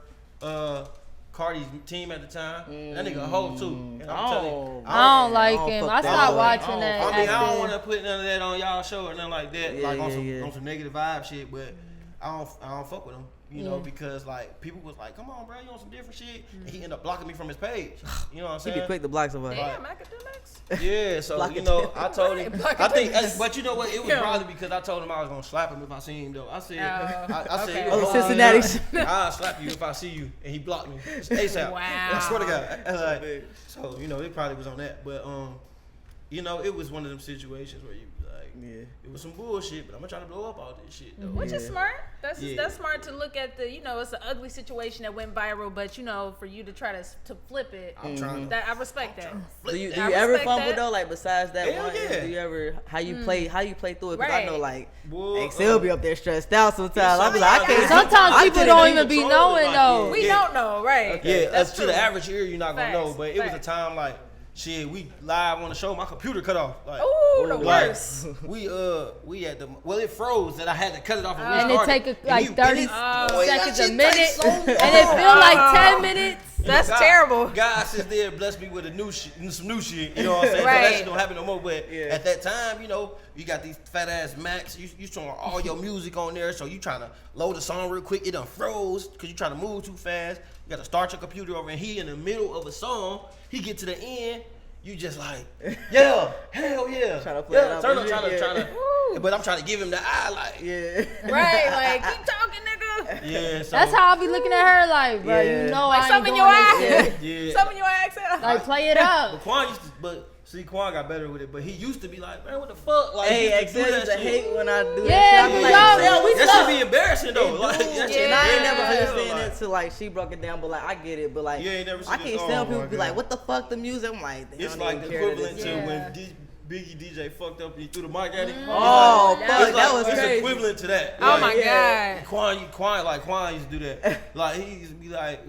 Speaker 3: for Cardi's team at the time. That nigga a hoe too. And I'm telling you,
Speaker 6: I don't like
Speaker 5: don't
Speaker 6: him.
Speaker 5: fuck
Speaker 6: I
Speaker 5: that
Speaker 6: stopped
Speaker 5: boy.
Speaker 6: watching that.
Speaker 3: I mean, I don't
Speaker 6: after-
Speaker 3: want to put none of that on y'all show or nothing like that,
Speaker 5: Yeah,
Speaker 3: like on
Speaker 5: yeah.
Speaker 3: some negative vibe shit. But I don't fuck with him, you know, because like people was like, "Come on, bro, you on some different shit," and he ended up blocking me from his page. You know what I'm
Speaker 5: He
Speaker 3: saying?
Speaker 5: be quick to block somebody.
Speaker 4: Damn, Akademiks.
Speaker 3: Yeah, so
Speaker 5: Block
Speaker 3: you
Speaker 5: it.
Speaker 3: know, I told him.
Speaker 4: Block
Speaker 3: I
Speaker 4: it.
Speaker 3: think, but you know what? It was
Speaker 4: Yeah.
Speaker 3: probably because I told him I was gonna slap him if I seen him though. I said, I said,
Speaker 4: okay.
Speaker 3: you a
Speaker 5: Oh,
Speaker 3: hoe,
Speaker 5: Cincinnati
Speaker 3: nigga.
Speaker 5: shit.
Speaker 3: I'll slap you if I see you, and he blocked me ASAP.
Speaker 4: Wow.
Speaker 3: I swear to God. Like, so you know, it probably was on that, but you know, it was one of them situations where you like,
Speaker 5: Yeah.
Speaker 3: it was some bullshit, but I'm gonna try to blow up all this shit though.
Speaker 4: Which is
Speaker 5: Yeah.
Speaker 4: smart. That's
Speaker 3: Yeah.
Speaker 4: that's smart to look at the, you know, it's an ugly situation that went viral, but you know, for you to try to flip it,
Speaker 3: I'm trying to.
Speaker 4: that I respect that.
Speaker 5: Do you
Speaker 4: I
Speaker 5: ever
Speaker 4: respect
Speaker 5: fumble
Speaker 4: that.
Speaker 5: though? Like besides that
Speaker 3: Hell
Speaker 5: one,
Speaker 3: yeah.
Speaker 5: do you ever how you play through it? Because I know
Speaker 4: Right.
Speaker 5: like
Speaker 3: Boy,
Speaker 5: Excel be up there stressed out sometimes. I be like, I can't.
Speaker 6: Sometimes
Speaker 5: I
Speaker 6: people
Speaker 5: can't
Speaker 6: don't
Speaker 5: even
Speaker 6: even be
Speaker 3: control it
Speaker 6: knowing
Speaker 3: like
Speaker 6: though.
Speaker 3: that.
Speaker 4: We
Speaker 3: Yeah.
Speaker 4: don't know, right?
Speaker 5: Okay.
Speaker 3: Yeah,
Speaker 4: That's
Speaker 3: to
Speaker 4: true.
Speaker 3: the average ear, you're not gonna know.
Speaker 4: Facts,
Speaker 3: But it was a
Speaker 4: facts.
Speaker 3: time like, shit, we live on the show, my computer cut off. Like,
Speaker 4: Ooh, the
Speaker 3: like,
Speaker 4: worst.
Speaker 3: we at the it froze that I had to cut it off and
Speaker 6: And it
Speaker 3: restart
Speaker 6: take
Speaker 3: it.
Speaker 6: like
Speaker 3: And
Speaker 6: 30
Speaker 3: boy, that
Speaker 6: seconds
Speaker 3: shit
Speaker 6: a minute,
Speaker 3: takes so
Speaker 6: and it
Speaker 3: long.
Speaker 6: feel like 10 minutes.
Speaker 4: That's
Speaker 3: God-
Speaker 4: terrible.
Speaker 3: God sits there and bless me with some new shit. You know what I'm saying?
Speaker 4: Right.
Speaker 3: That shit don't happen no more. But
Speaker 5: Yeah.
Speaker 3: at that time, you know, you got these fat ass Macs. You showing all your music on there, so you trying to load the song real quick. It done froze because you trying to move too fast. You got to start your computer over, and he in the middle of a song. He get to the end. You just like, yeah, hell yeah.
Speaker 5: Tryna play it
Speaker 3: yeah,
Speaker 5: out
Speaker 3: turn
Speaker 5: with
Speaker 3: up,
Speaker 5: you,
Speaker 3: trying to. But I'm trying to give him the eye, like,
Speaker 5: Yeah.
Speaker 4: Right, like keep talking, nigga.
Speaker 3: yeah. So,
Speaker 6: That's how I be looking at her like, bro,
Speaker 5: Yeah.
Speaker 6: you know
Speaker 4: Like
Speaker 6: I ain't
Speaker 4: something in
Speaker 6: doing
Speaker 4: your
Speaker 6: this
Speaker 4: eye.
Speaker 6: shit.
Speaker 3: yeah.
Speaker 4: Something in your accent.
Speaker 6: Like play it
Speaker 3: But
Speaker 6: up.
Speaker 3: Quan used to, Quan got better with it. But he used to be like, man, what the fuck? Like, he
Speaker 5: Hey,
Speaker 3: used to do
Speaker 5: Excel
Speaker 3: that
Speaker 5: used to
Speaker 3: shit.
Speaker 5: hate when I do
Speaker 6: Yeah,
Speaker 5: that shit. I be like,
Speaker 6: y'all-
Speaker 5: Excel, we
Speaker 3: That
Speaker 5: suck.
Speaker 3: should be embarrassing though. Like, that shit
Speaker 5: And I ain't never
Speaker 3: embarrassing.
Speaker 5: understand
Speaker 3: Like,
Speaker 5: it till like she broke it down, but like I get it, but like
Speaker 3: You ain't never
Speaker 5: I
Speaker 3: seen
Speaker 5: can't
Speaker 3: it?
Speaker 5: stand
Speaker 3: Oh,
Speaker 5: people
Speaker 3: my
Speaker 5: be
Speaker 3: God.
Speaker 5: like, what the fuck the music? I'm like, they
Speaker 3: It's
Speaker 5: don't
Speaker 3: like
Speaker 5: even
Speaker 3: the
Speaker 5: care to
Speaker 3: equivalent
Speaker 5: this
Speaker 3: to
Speaker 5: shit.
Speaker 3: when Biggie DJ fucked up and he threw the mic at him.
Speaker 5: Oh,
Speaker 3: It's
Speaker 5: fuck,
Speaker 3: like-
Speaker 5: that was
Speaker 3: it's
Speaker 5: crazy.
Speaker 3: equivalent to that.
Speaker 4: Oh my
Speaker 5: Yeah.
Speaker 4: god.
Speaker 3: Quan used to do that. Like he used to be like,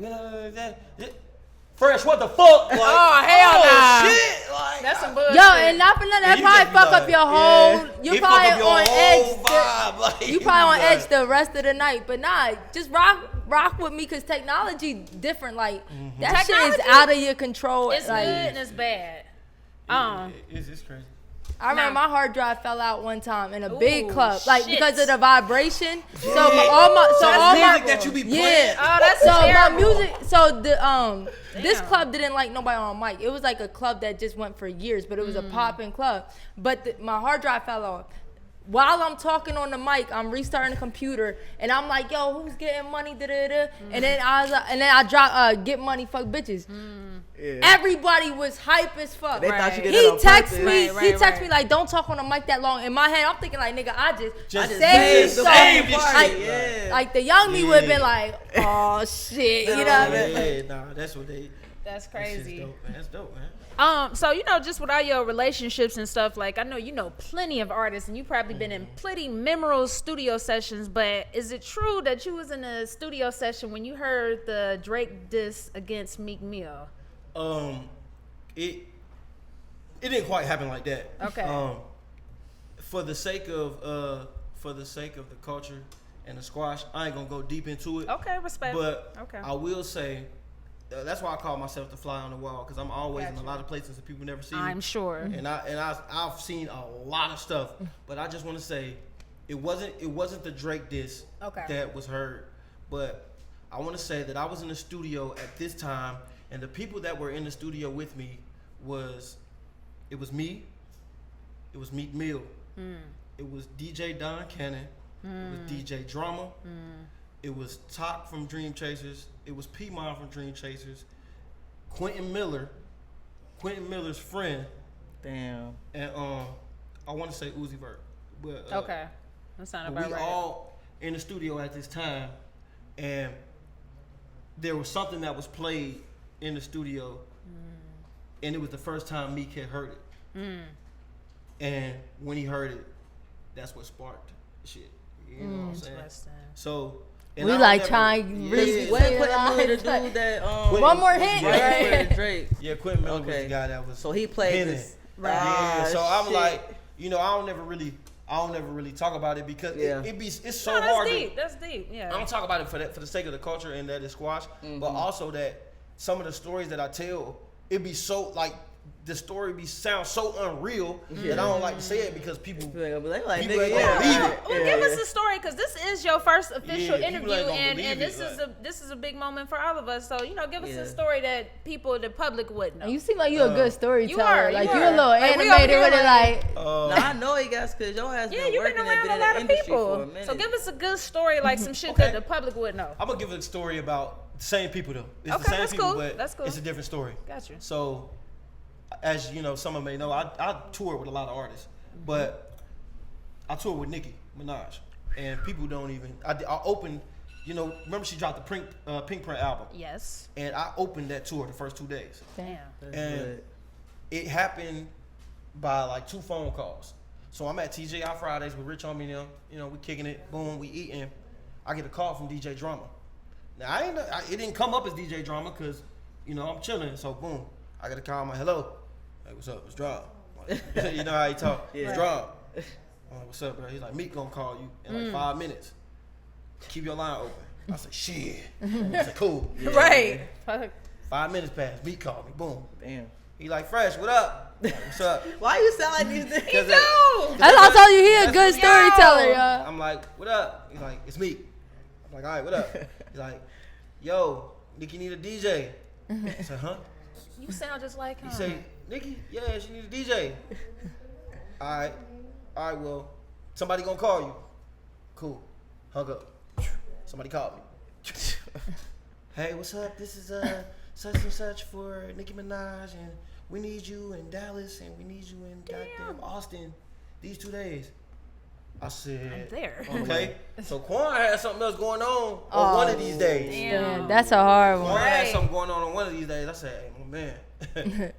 Speaker 3: Fresh, what the fuck? Like,
Speaker 4: Oh, hell nah.
Speaker 3: shit. Like,
Speaker 4: That's some bullshit.
Speaker 6: Yo, and not for nothing, that
Speaker 3: you
Speaker 6: probably
Speaker 3: just be
Speaker 6: fuck
Speaker 3: like,
Speaker 6: up your whole. You
Speaker 3: it fuck up
Speaker 6: probably
Speaker 3: your
Speaker 6: on
Speaker 3: whole
Speaker 6: edge.
Speaker 3: vibe. Like,
Speaker 6: You probably on
Speaker 3: be
Speaker 6: edge
Speaker 3: like-
Speaker 6: the rest of the night, but nah, just rock with me because technology different. Like that shit is
Speaker 4: Technology-
Speaker 6: out of your control.
Speaker 4: It's
Speaker 6: like,
Speaker 4: good and it's bad.
Speaker 3: It's crazy.
Speaker 6: I remember
Speaker 4: Nah.
Speaker 6: my hard drive fell out one time in a big
Speaker 4: Ooh,
Speaker 6: club, like
Speaker 4: shit.
Speaker 6: because of the vibration. So
Speaker 3: Yeah.
Speaker 6: all my
Speaker 3: music that you be playing.
Speaker 6: yeah.
Speaker 4: Oh, that's
Speaker 6: so
Speaker 4: terrible.
Speaker 6: my music. So the this
Speaker 4: Damn.
Speaker 6: club didn't like nobody on mic. It was like a club that just went for years, but it was a popping club. But my hard drive fell off. while I'm talking on the mic, I'm restarting the computer, and I'm like, "Yo, who's getting money?" And then I drop get money, fuck bitches. Yeah. Everybody was hype as fuck.
Speaker 5: They thought you did
Speaker 6: he
Speaker 5: that on
Speaker 6: texts
Speaker 5: purpose.
Speaker 6: me.
Speaker 4: Right,
Speaker 6: He texts me like, "Don't talk on the mic that long." In my head, I'm thinking like, "Nigga, I just
Speaker 5: saved
Speaker 6: so
Speaker 5: the
Speaker 6: like the young me would have been like, "Oh shit," you know what I mean?
Speaker 3: Yeah, nah, that's what they.
Speaker 4: That's crazy.
Speaker 3: That's dope, man. That's dope, man.
Speaker 4: So just with all your relationships and stuff, like I know you know plenty of artists, and you probably been in plenty memorable studio sessions. But is it true that you was in a studio session when you heard the Drake diss against Meek Mill?
Speaker 3: It didn't quite happen like that.
Speaker 4: Okay.
Speaker 3: For the sake of the culture and the squash, I ain't gonna go deep into it.
Speaker 4: Okay, respect.
Speaker 3: But
Speaker 4: okay.
Speaker 3: I will say. That's why I call myself the fly on the wall, because I'm always in a lot of places that people never see me.
Speaker 4: I'm sure.
Speaker 3: And I've seen a lot of stuff, but I just want to say it wasn't the Drake diss that was heard, but I want to say that I was in the studio at this time, and the people that were in the studio with me was me, it was Meek Mill, it was DJ Don Cannon, it was DJ Drama. It was Top from Dream Chasers. It was P-Mon from Dream Chasers. Quentin Miller's friend.
Speaker 5: Damn.
Speaker 3: And I want to say Uzi Vert. But,
Speaker 4: okay. That's not about
Speaker 3: right. We all in the studio at this time, and there was something that was played in the studio, and it was the first time Meek had heard it. And when he heard it, that's what sparked shit. You know what I'm saying? So.
Speaker 6: We like trying to
Speaker 5: Quentin Miller, the dude that
Speaker 6: one more hit,
Speaker 5: right? Drake.
Speaker 3: Yeah, Quentin Miller was the guy that was.
Speaker 5: So he played this.
Speaker 3: Right. Yeah. So I'm like, I don't never really talk about it because it's so hard.
Speaker 4: That's deep. Yeah.
Speaker 3: I don't talk about it for the sake of the culture and that is squash, but also that some of the stories that I tell, it be so like. The story sounds so unreal that I don't like to say it because people ain't gonna believe it.
Speaker 4: Well, give us the story because this is your first official interview, and this is a big moment for all of us. So give us a story that the public wouldn't know.
Speaker 6: You seem like you a good storyteller.
Speaker 4: You
Speaker 6: like
Speaker 4: are.
Speaker 6: You a little animated with it. Like
Speaker 5: I know you guys because your ass been
Speaker 4: you've been around a lot of people. So give us a good story, like some shit that the public would know.
Speaker 3: I'm gonna give a story about the same people though. It's the same
Speaker 4: that's
Speaker 3: people,
Speaker 4: cool.
Speaker 3: but
Speaker 4: That's cool.
Speaker 3: It's a different story.
Speaker 4: Gotcha.
Speaker 3: So. As you know, some may know, I tour with a lot of artists, but I tour with Nicki Minaj, and people don't even. I opened, remember she dropped the Pink Print album.
Speaker 4: Yes.
Speaker 3: And I opened that tour the first 2 days.
Speaker 4: Damn.
Speaker 3: And it happened by like 2 phone calls. So I'm at TGI Fridays with Rich Homie and them. We kicking it, boom, we eating. I get a call from DJ Drama. Now it didn't come up as DJ Drama because I'm chilling. So boom, I get a call. I'm like, hello. Hey, what's up? It's Drop. You know how he talk. It's Drop. I'm like, what's up, bro? He's like, Meek gonna call you in like 5 minutes. Keep your line open. I said, shit. I said, cool.
Speaker 4: Yeah. Right.
Speaker 3: 5 minutes passed. Meek called me. Boom.
Speaker 5: Damn.
Speaker 3: He like, Fresh, what up? Like, what's up?
Speaker 5: Why you sound like these niggas?
Speaker 4: He do.
Speaker 6: That's why I told you he a good storyteller, y'all.
Speaker 3: I'm like, what up? He's like, it's Meek. I'm like, all right, what up? He's like, yo, Nicki need a DJ. I said, huh?
Speaker 4: You sound just like him.
Speaker 3: He say, Nicki, yeah, she need a DJ. All right, well, somebody gonna call you. Cool. Hung up. Somebody called me. Hey, what's up? This is such and such for Nicki Minaj, and we need you in Dallas, and we need you in goddamn Austin these 2 days. I said,
Speaker 4: I'm there.
Speaker 3: Okay. So Quan had something else going on one of these days.
Speaker 4: Damn.
Speaker 6: That's a hard one.
Speaker 3: Quan had something going on one of these days. I said, hey, my man,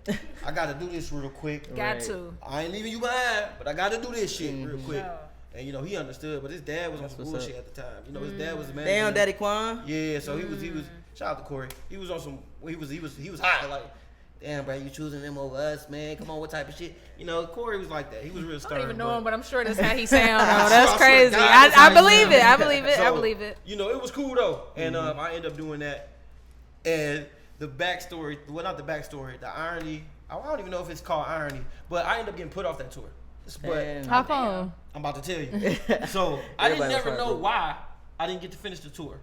Speaker 3: I got to do this real quick.
Speaker 4: Got to.
Speaker 3: I ain't leaving you behind, but I got to do this shit real quick.
Speaker 4: No.
Speaker 3: And he understood, but his dad was on some bullshit at the time. His dad was the man.
Speaker 5: Damn, Daddy Quan.
Speaker 3: Yeah, so he was. Shout out to Corey. He was on some. He was high. Like, damn, bro, you choosing them over us, man? Come on, what type of shit? Corey was like that. He was real stern.
Speaker 4: I don't even know him, but I'm sure that's how he sound. Though. That's
Speaker 3: I
Speaker 4: crazy. I believe it. I believe it. I believe it.
Speaker 3: It was cool though, and I ended up doing that. And the backstory, well, not the backstory, the irony. I don't even know if it's called irony, but I ended up getting put off that tour. But
Speaker 6: how come?
Speaker 3: I'm about to tell you. So I didn't never know why I didn't get to finish the tour.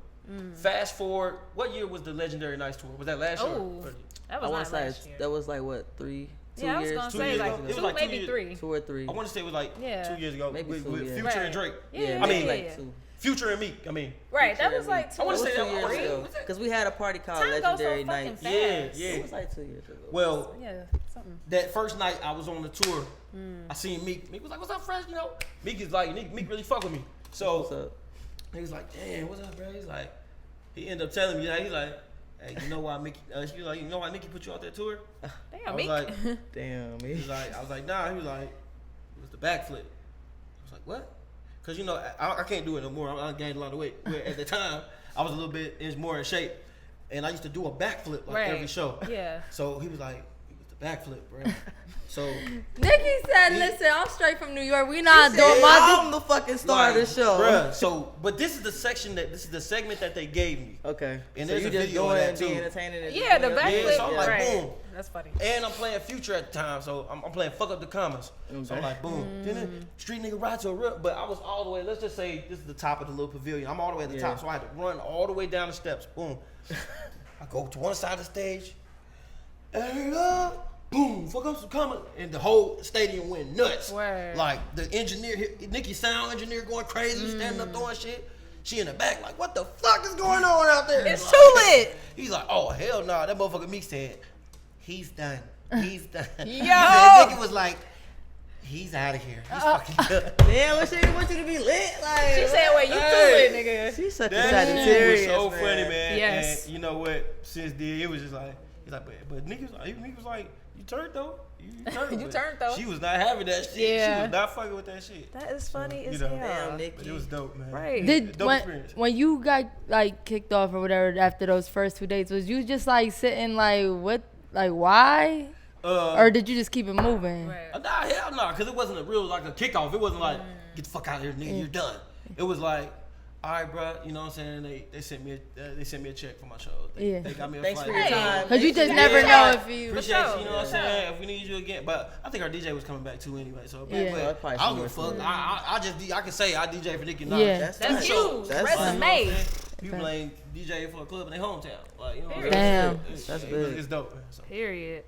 Speaker 3: Fast forward, what year was the Legendary Nights tour? Was that last year?
Speaker 4: Oh, that was not last year.
Speaker 5: That was like what 3
Speaker 4: Yeah, I was
Speaker 5: years,
Speaker 4: gonna
Speaker 3: 2
Speaker 4: say
Speaker 3: years
Speaker 4: like
Speaker 3: ago. It was
Speaker 4: two,
Speaker 3: like 2
Speaker 4: maybe
Speaker 3: years.
Speaker 4: 3.
Speaker 5: 2 or 3.
Speaker 3: I want to say it was like
Speaker 4: Yeah.
Speaker 3: 2 years ago
Speaker 5: Maybe
Speaker 3: with
Speaker 5: 2, yeah.
Speaker 3: Future
Speaker 4: Right.
Speaker 3: and Drake.
Speaker 4: Yeah,
Speaker 3: I mean,
Speaker 4: yeah,
Speaker 5: like
Speaker 4: yeah.
Speaker 5: 2.
Speaker 3: Future and Meek. I mean,
Speaker 4: Right, that was like 2
Speaker 3: I wanna say that
Speaker 5: 2 years
Speaker 3: was
Speaker 5: ago. Because we had a party called
Speaker 4: Time goes so
Speaker 5: Legendary
Speaker 4: fucking
Speaker 5: Night.
Speaker 4: fast.
Speaker 3: yeah.
Speaker 5: It was like 2 years ago.
Speaker 3: Well,
Speaker 4: Yeah, something.
Speaker 3: that first night I was on the tour, I seen Meek. Meek was like, "What's up, fresh?" You know, Meek is like, Meek really fuck with me.
Speaker 5: What's
Speaker 3: So
Speaker 5: up?
Speaker 3: he was like, "Damn, what's up, bro?" He's like, he ended up telling me that he's like, "Hey, you know why Mickey?" She was like, "You know why Nicki put you out that tour?" I
Speaker 4: Damn,
Speaker 3: was
Speaker 4: Meek.
Speaker 3: like,
Speaker 5: Damn,
Speaker 3: he was like, I was like, nah. He was like, it was the backflip. I was like, what? Cause you know I can't do it no more. I gained a lot of weight. Where at the time I was a little bit more in shape, and I used to do a backflip like
Speaker 4: Right.
Speaker 3: every show.
Speaker 4: Yeah.
Speaker 3: So he was like, it was the backflip, bro. So
Speaker 6: Nikki said, "Listen, I'm straight from New York. We not doing
Speaker 5: I'm the fucking star of the show.
Speaker 3: bruh. So, but this is the segment that they gave me.
Speaker 5: Okay.
Speaker 3: And
Speaker 5: so
Speaker 3: there's
Speaker 5: you
Speaker 3: a
Speaker 5: just
Speaker 3: video
Speaker 5: go
Speaker 3: of
Speaker 5: in
Speaker 3: that
Speaker 5: and be
Speaker 3: too.
Speaker 5: entertaining. And
Speaker 4: Yeah, the
Speaker 5: just-
Speaker 4: backflip.
Speaker 3: so I'm like,
Speaker 4: right.
Speaker 3: boom.
Speaker 4: That's funny.
Speaker 3: And I'm playing Future at the time, so I'm playing Fuck Up the Commas. So I'm like, boom. Then street nigga ride to a real, but I was all the way, let's just say this is the top of the little pavilion. I'm all the way at the
Speaker 5: Yeah.
Speaker 3: top, so I had to run all the way down the steps. Boom. I go to one side of the stage, and boom, fuck up some commas. And the whole stadium went nuts.
Speaker 4: Word.
Speaker 3: Like the engineer, Nikki sound engineer going crazy, standing up throwing shit. She in the back like, what the fuck is going on out there?
Speaker 4: It's
Speaker 3: Like,
Speaker 4: too lit.
Speaker 3: He's like, oh hell no, that motherfucker Meek said, he's done. He's done.
Speaker 4: Yo.
Speaker 3: Nikki was like, he's out of here. He's fucking done.
Speaker 5: Damn, what she want you to be lit? Like,
Speaker 4: She said, "Wait, you
Speaker 3: Hey.
Speaker 4: too lit, nigga."
Speaker 5: She's such a
Speaker 3: That shit was
Speaker 5: Sagittarius,
Speaker 3: so
Speaker 5: man.
Speaker 3: funny, man.
Speaker 4: Yes.
Speaker 3: And you know what? Since then, it was just like, he's like, but Nikki was like, you turned though. You turned.
Speaker 4: You
Speaker 3: But
Speaker 4: turned, though.
Speaker 3: She was not having that shit.
Speaker 4: Yeah.
Speaker 3: She was not fucking with that shit.
Speaker 4: That is funny
Speaker 3: you
Speaker 4: as
Speaker 3: know.
Speaker 4: hell.
Speaker 5: Damn,
Speaker 3: But
Speaker 5: Nikki.
Speaker 3: it was dope, man.
Speaker 4: Right.
Speaker 6: Did
Speaker 3: Dope
Speaker 6: when,
Speaker 3: experience.
Speaker 6: when you got like kicked off or whatever after those first 2 days, was you just like sitting like what, like why, or did you just keep it moving?
Speaker 4: Right.
Speaker 3: Nah, hell no, because it wasn't a real like a kickoff. It wasn't like get the fuck out of here, nigga, you're done. It was like, all right, bro, you know what I'm saying? They sent me a check for my show.
Speaker 6: Yeah.
Speaker 3: They got me a
Speaker 5: Thanks
Speaker 3: flight.
Speaker 5: for your time.
Speaker 6: Cause you just
Speaker 3: Yeah.
Speaker 6: never know if you.
Speaker 3: Appreciate
Speaker 4: sure.
Speaker 3: you, you know what I'm
Speaker 4: For
Speaker 3: saying?
Speaker 4: sure.
Speaker 3: If we need you again, but I think our DJ was coming back too anyway. So,
Speaker 6: Yeah.
Speaker 3: but
Speaker 5: That's probably
Speaker 3: I don't give a
Speaker 5: smart.
Speaker 3: fuck. I can say I DJ for Nicki Minaj.
Speaker 6: Yeah.
Speaker 5: That's
Speaker 4: That's
Speaker 5: dope.
Speaker 4: huge.
Speaker 5: That's
Speaker 4: Resume.
Speaker 3: You know what I'm saying? People ain't DJ for a club in their hometown. Like, you know what I'm saying?
Speaker 6: Damn.
Speaker 5: That's
Speaker 3: It's
Speaker 5: big.
Speaker 3: It's dope, man. So,
Speaker 4: Period.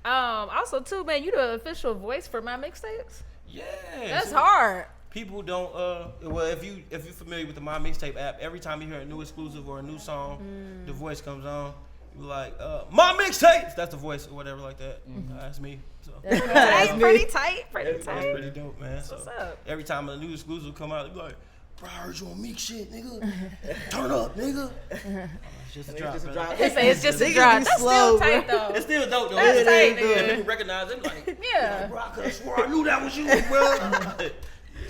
Speaker 4: Also, too, man, you the official voice for MyMixtapes.
Speaker 3: yeah.
Speaker 4: That's
Speaker 3: so
Speaker 4: hard.
Speaker 3: People don't well if you're familiar with the MyMixtape app, every time you hear a new exclusive or a new song, the voice comes on. You like MyMixtapes. That's the voice or whatever like that. That's me. So
Speaker 4: Tight, pretty tight, pretty
Speaker 3: that's
Speaker 4: tight.
Speaker 3: pretty dope, man. So
Speaker 4: What's up?
Speaker 3: every time a new exclusive come out, they be like, bro, I heard you on Meek shit, nigga. Turn up, nigga. It's just a drop.
Speaker 5: Just a
Speaker 3: man.
Speaker 5: drop.
Speaker 4: They say it's just a
Speaker 5: Niggas
Speaker 4: drop.
Speaker 5: be
Speaker 4: That's
Speaker 5: slow,
Speaker 4: still tight,
Speaker 5: bro.
Speaker 4: though.
Speaker 3: It's still dope though.
Speaker 4: That's tight,
Speaker 3: And
Speaker 4: nigga.
Speaker 3: people recognize it like,
Speaker 4: Yeah.
Speaker 3: bro, I could have swore I knew that was you, bro.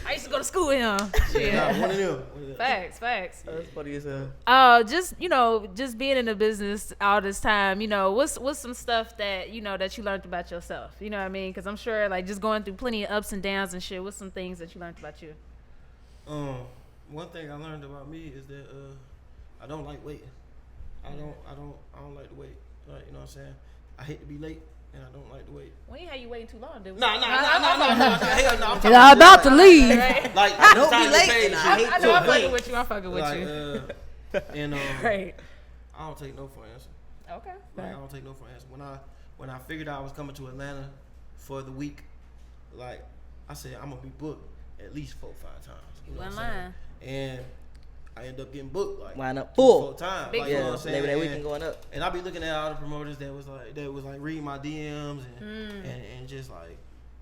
Speaker 4: I used to go to school with him.
Speaker 3: Yeah, nah, one of them.
Speaker 4: Facts.
Speaker 5: That's funny as hell.
Speaker 4: Just being in the business all this time, what's some stuff that that you learned about yourself? You know what I mean? Because I'm sure, like, just going through plenty of ups and downs and shit. What's some things that you learned about you?
Speaker 3: One thing I learned about me is that I don't like waiting. I don't like to wait. Like, you know what I'm saying? I hate to be late, and I don't like to wait.
Speaker 4: We ain't had you waiting too long, did we?
Speaker 3: Nah. Hell no. I'm
Speaker 6: I'm about to leave.
Speaker 4: Right.
Speaker 3: Like,
Speaker 5: Don't
Speaker 3: time
Speaker 5: be
Speaker 3: to
Speaker 5: late,
Speaker 3: pay
Speaker 5: and
Speaker 3: shit.
Speaker 5: I hate
Speaker 4: I know I'm
Speaker 5: to
Speaker 4: fucking
Speaker 5: wait.
Speaker 4: with you. I'm fucking with
Speaker 3: Like,
Speaker 4: you.
Speaker 3: and
Speaker 4: Right.
Speaker 3: I don't take no for an answer.
Speaker 4: Okay.
Speaker 3: Like, I don't take no for an answer. When I figured out I was coming to Atlanta for the week, like I said, I'm gonna be booked at least 4 or 5 times. You know
Speaker 4: You
Speaker 3: what
Speaker 4: ain't
Speaker 3: I'm saying? And I end up getting booked like
Speaker 5: Line up
Speaker 3: 4
Speaker 5: full.
Speaker 3: times.
Speaker 4: Big
Speaker 3: Like, you know
Speaker 5: Yeah,
Speaker 3: what I'm saying?
Speaker 5: maybe that
Speaker 3: And-
Speaker 5: weekend going up.
Speaker 3: And I be looking at all the promoters that was like reading my DMs and just like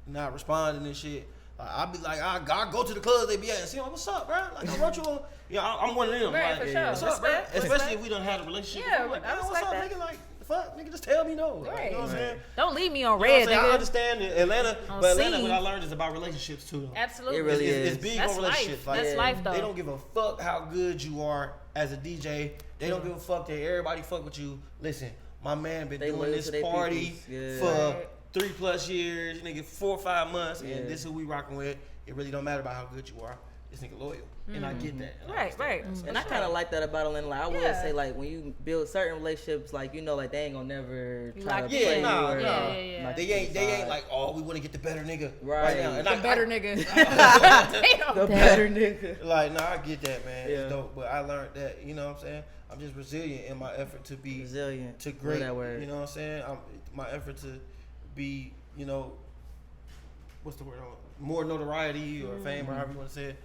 Speaker 3: not responding and shit. Like I be like I go to the clubs they be at and see, like, what's up, bro? Like I wrote you on. I'm one of them.
Speaker 4: Right,
Speaker 3: like,
Speaker 4: for sure.
Speaker 3: what's up, bro?
Speaker 4: Respect,
Speaker 3: Especially
Speaker 4: respect.
Speaker 3: if we done had a relationship.
Speaker 4: Yeah,
Speaker 3: before. Like,
Speaker 4: I
Speaker 3: man, what's
Speaker 4: respect
Speaker 3: up,
Speaker 4: that.
Speaker 3: nigga? Like fuck, nigga, just tell me no. Like,
Speaker 4: Right.
Speaker 3: you know what I'm saying?
Speaker 4: Don't leave me on
Speaker 3: You know what I'm
Speaker 4: red,
Speaker 3: saying? I
Speaker 4: nigga.
Speaker 3: understand that Atlanta,
Speaker 4: On
Speaker 3: but Atlanta,
Speaker 4: scene.
Speaker 3: what I learned is about relationships too. Though.
Speaker 4: Absolutely.
Speaker 5: It really
Speaker 3: It's
Speaker 5: is.
Speaker 3: big
Speaker 4: That's
Speaker 3: on relationships.
Speaker 4: life. That's life, though.
Speaker 3: They don't give a fuck how good you are as a DJ. They don't give a fuck that everybody fuck with you. Listen, my man been
Speaker 5: They
Speaker 3: doing
Speaker 5: loyal
Speaker 3: this
Speaker 5: to their
Speaker 3: party
Speaker 5: peoples. Yeah.
Speaker 3: for
Speaker 4: Right.
Speaker 3: 3+ years, nigga, 4 or 5 months,
Speaker 5: Yeah.
Speaker 3: and this is who we rocking with. It really don't matter about how good you are. This nigga loyal, and I get that. And I
Speaker 4: Right,
Speaker 3: understand
Speaker 4: right.
Speaker 3: that. So,
Speaker 5: And I kind of like that about Atlanta. Like, I would
Speaker 4: Yeah.
Speaker 5: say, like, when you build certain relationships, like, like they ain't gonna never
Speaker 4: You
Speaker 5: try
Speaker 4: like-
Speaker 5: to
Speaker 3: yeah,
Speaker 5: play
Speaker 3: nah,
Speaker 5: you or,
Speaker 3: nah.
Speaker 4: Yeah.
Speaker 3: They ain't like, oh, we want to get the better nigga
Speaker 5: Right.
Speaker 3: now. And
Speaker 4: The
Speaker 3: I,
Speaker 4: better nigga. Damn.
Speaker 5: the better nigga.
Speaker 3: Like, nah, I get that, man.
Speaker 5: Yeah.
Speaker 3: It's dope. But I learned that, you know what I'm saying? I'm just resilient in my effort to be
Speaker 5: Resilient.
Speaker 3: to
Speaker 5: Love
Speaker 3: great.
Speaker 5: that word.
Speaker 3: You know what I'm saying? My effort to be you know, what's the word? More notoriety or fame or however you want to say it,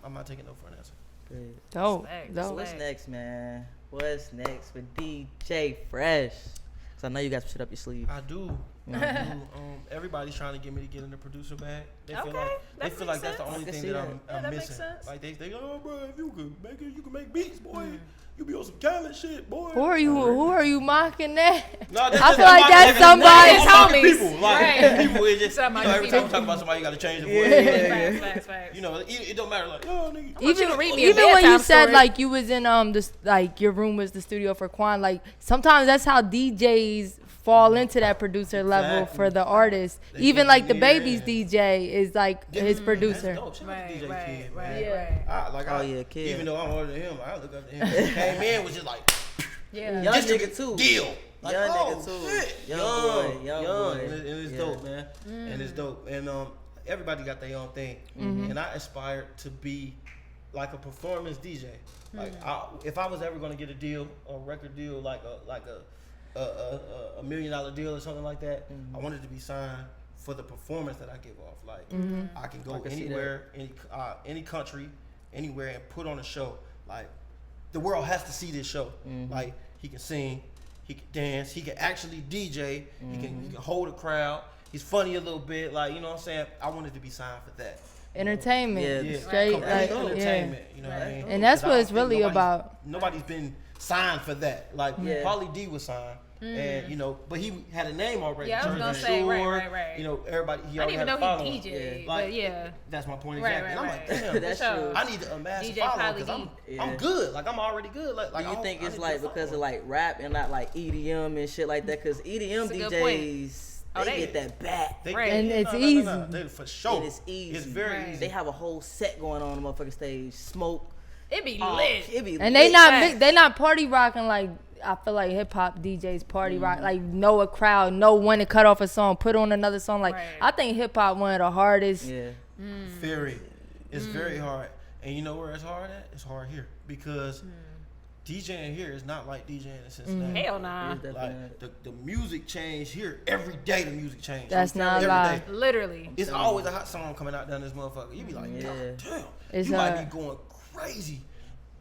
Speaker 3: I'm not taking no for an answer.
Speaker 6: Dope.
Speaker 5: So what's next, man? What's next for DJ Fresh? Cause I know you got some shit up your sleeve.
Speaker 3: I do. Everybody's trying to get me to get in the producer bag. They feel like that's the only thing that I'm missing. Like they go, oh bro, if you could make it, you can make beats, boy. You be on some talent shit, boy.
Speaker 6: Who are you mocking that?
Speaker 3: No,
Speaker 6: I feel like that's somebody's
Speaker 4: homies.
Speaker 3: People, like people, it just every time we talk about somebody, you got to change the voice.
Speaker 4: Facts.
Speaker 3: You know, it don't matter. Like, oh nigga.
Speaker 6: Even
Speaker 4: read me a
Speaker 6: when you
Speaker 4: bedtime
Speaker 6: said
Speaker 4: story.
Speaker 6: like you was in this like your room was the studio for Quan, like sometimes that's how DJs fall into that producer level for the artist. Even like the baby's DJ is like his producer.
Speaker 3: That's dope.
Speaker 4: Right.
Speaker 3: Kid. Even though I'm older than him, I look up to him. Came in was just like,
Speaker 5: Young nigga too.
Speaker 3: Deal. Like,
Speaker 5: Young nigga too.
Speaker 3: Shit.
Speaker 5: Young boy.
Speaker 3: And it's dope, man. And it's dope. And everybody got their own thing. And I aspire to be like a performance DJ. Like if I was ever gonna get a deal, a record deal, like a $1 million deal or something like that, I wanted to be signed for the performance that I give off. Like I can go anywhere, any country, anywhere, and put on a show. Like the world has to see this show. Like he can sing, he can dance, he can actually DJ, he can hold a crowd. He's funny a little bit, like, you know what I'm saying. I wanted to be signed for that.
Speaker 6: Entertainment, straight like
Speaker 3: entertainment. You know what I mean?
Speaker 6: And that's what it's really about.
Speaker 3: Nobody's been signed for that. Like Pauly D was signed, and you know, but he had a name already.
Speaker 4: Yeah, I was gonna say, right.
Speaker 3: You know, everybody. He
Speaker 4: I didn't even
Speaker 3: had
Speaker 4: know
Speaker 3: a
Speaker 4: he
Speaker 3: following.
Speaker 4: DJed,
Speaker 3: Like,
Speaker 4: but yeah.
Speaker 3: That's my point
Speaker 4: Right,
Speaker 3: exactly. And I'm like,
Speaker 4: right.
Speaker 3: damn,
Speaker 5: That's
Speaker 4: true.
Speaker 3: I need to amass a
Speaker 4: DJ
Speaker 3: following
Speaker 4: Pauly
Speaker 3: because I'm good. Like I'm already good. Like
Speaker 5: Do you think
Speaker 3: I
Speaker 5: it's
Speaker 3: need
Speaker 5: like
Speaker 3: to
Speaker 5: because of
Speaker 3: follow.
Speaker 5: like rap and not like EDM and shit like that? Because EDM
Speaker 4: That's a good point.
Speaker 5: DJs,
Speaker 4: Oh,
Speaker 5: they get that back.
Speaker 3: They-
Speaker 4: Right.
Speaker 6: And it's
Speaker 3: no,
Speaker 6: easy.
Speaker 3: They, for sure.
Speaker 5: And it's easy.
Speaker 3: It's very
Speaker 4: Right.
Speaker 3: easy.
Speaker 5: They have a whole set going on the motherfucking stage. Smoke.
Speaker 4: It be
Speaker 5: Oh,
Speaker 4: lit.
Speaker 5: it be
Speaker 6: And
Speaker 5: lit.
Speaker 6: they not party rocking like I feel like hip hop DJs party rock, like know a crowd, know when to cut off a song, put on another song. Like
Speaker 4: Right.
Speaker 6: I think hip hop one of the hardest.
Speaker 5: Yeah.
Speaker 3: Very. It's very hard. And you know where it's hard at? It's hard here because DJing here is not like DJing in Cincinnati.
Speaker 4: Hell nah.
Speaker 3: Like the music change here every day. The music change.
Speaker 6: That's not a
Speaker 3: Every
Speaker 6: lie.
Speaker 3: day.
Speaker 4: Literally.
Speaker 3: It's always a hot song coming out down this motherfucker. You be like,
Speaker 5: Yeah.
Speaker 3: God damn.
Speaker 6: It's
Speaker 3: you might
Speaker 6: hard.
Speaker 3: be going crazy.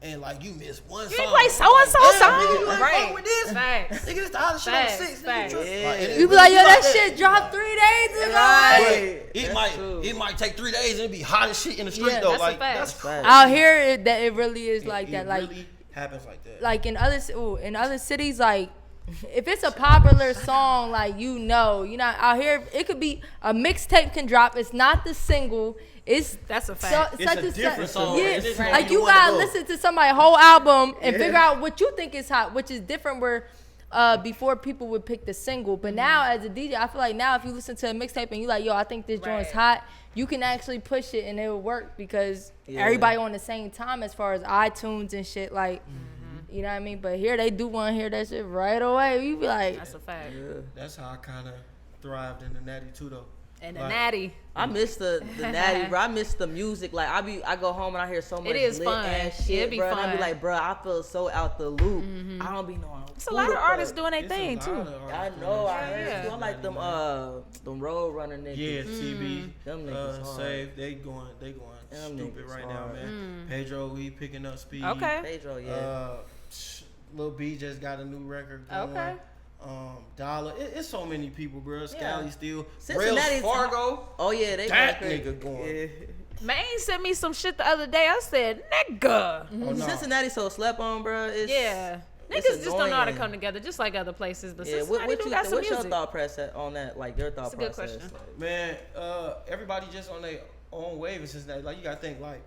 Speaker 3: And like you miss one
Speaker 4: You
Speaker 3: song.
Speaker 4: ain't play so-and-so
Speaker 3: Damn,
Speaker 4: song.
Speaker 3: nigga, you ain't
Speaker 4: Right.
Speaker 3: fuck with this.
Speaker 4: Facts.
Speaker 3: Nigga, this the hottest shit on the
Speaker 4: Facts,
Speaker 3: 6.
Speaker 4: facts.
Speaker 6: You be like, yo, that shit dropped 3 days ago.
Speaker 5: Right.
Speaker 3: It might take 3 days and it be hot as shit in the street
Speaker 6: Yeah,
Speaker 3: though.
Speaker 4: that's a
Speaker 3: Like
Speaker 4: fact.
Speaker 3: that's crazy.
Speaker 6: Out here, it really is like
Speaker 3: It
Speaker 6: that. Like
Speaker 3: really happens like that.
Speaker 6: like in other cities, like if it's a popular song, like you know, out here it could be a mixtape can drop. It's not the single.
Speaker 4: That's a fact.
Speaker 3: It's a different song.
Speaker 6: Yeah,
Speaker 3: It is
Speaker 6: like
Speaker 3: how you
Speaker 6: you
Speaker 3: wanna
Speaker 6: gotta
Speaker 3: go.
Speaker 6: listen to somebody's whole album and figure out what you think is hot, which is different. Where before people would pick the single, but now as a DJ, I feel like now if you listen to a mixtape and you like, yo, I think this joint's
Speaker 4: Right.
Speaker 6: hot, you can actually push it and it will work because
Speaker 5: Yeah.
Speaker 6: everybody on the same time as far as iTunes and shit. Like, you know what I mean? But here they do want to hear that shit right away. You be like,
Speaker 4: That's a fact.
Speaker 3: That's how I kind of thrived in the Natty too, though.
Speaker 4: And the
Speaker 3: Like,
Speaker 4: natty.
Speaker 5: I miss the natty, bro. I miss the music. Like I go home and I hear so much
Speaker 4: is
Speaker 5: lit
Speaker 4: fun.
Speaker 5: ass shit,
Speaker 4: It'd be
Speaker 5: bro. And I be
Speaker 4: fun.
Speaker 5: like, bro, I feel so out the loop. I don't be knowing.
Speaker 4: It's a lot of artists doing their
Speaker 3: it's a
Speaker 4: thing
Speaker 3: lot
Speaker 4: too.
Speaker 3: of
Speaker 5: I
Speaker 3: artists
Speaker 5: know.
Speaker 3: doing
Speaker 5: I
Speaker 3: that
Speaker 5: heard
Speaker 3: shit.
Speaker 5: too. I like them road runner niggas.
Speaker 3: Yeah, TB,
Speaker 5: Them niggas hard.
Speaker 3: Save, they going
Speaker 5: Them
Speaker 3: stupid
Speaker 5: niggas
Speaker 3: right now,
Speaker 5: hard.
Speaker 3: man. Pedro, he picking up speed.
Speaker 4: Okay.
Speaker 5: Pedro, yeah.
Speaker 3: Lil B just got a new record going.
Speaker 4: Okay.
Speaker 3: Dollar, it's so many people, bro. Scally still,
Speaker 5: Cincinnati's
Speaker 3: Rails Fargo.
Speaker 5: Oh yeah, they
Speaker 3: That
Speaker 5: going crazy.
Speaker 3: nigga going.
Speaker 5: Yeah.
Speaker 4: Man sent me some shit the other day. I said, nigga.
Speaker 3: Oh, no.
Speaker 5: Cincinnati so slept on, bro. It's,
Speaker 4: Yeah.
Speaker 5: it's
Speaker 4: Niggas just don't know how to
Speaker 5: annoying.
Speaker 4: come together, just like other places. But
Speaker 5: Yeah,
Speaker 4: Cincinnati do got some
Speaker 5: what's your
Speaker 4: music.
Speaker 5: thought process on that? Like your thought
Speaker 4: That's a good
Speaker 5: process.
Speaker 4: question.
Speaker 5: Like,
Speaker 3: Man, everybody just on their own wave in Cincinnati. Like you gotta think like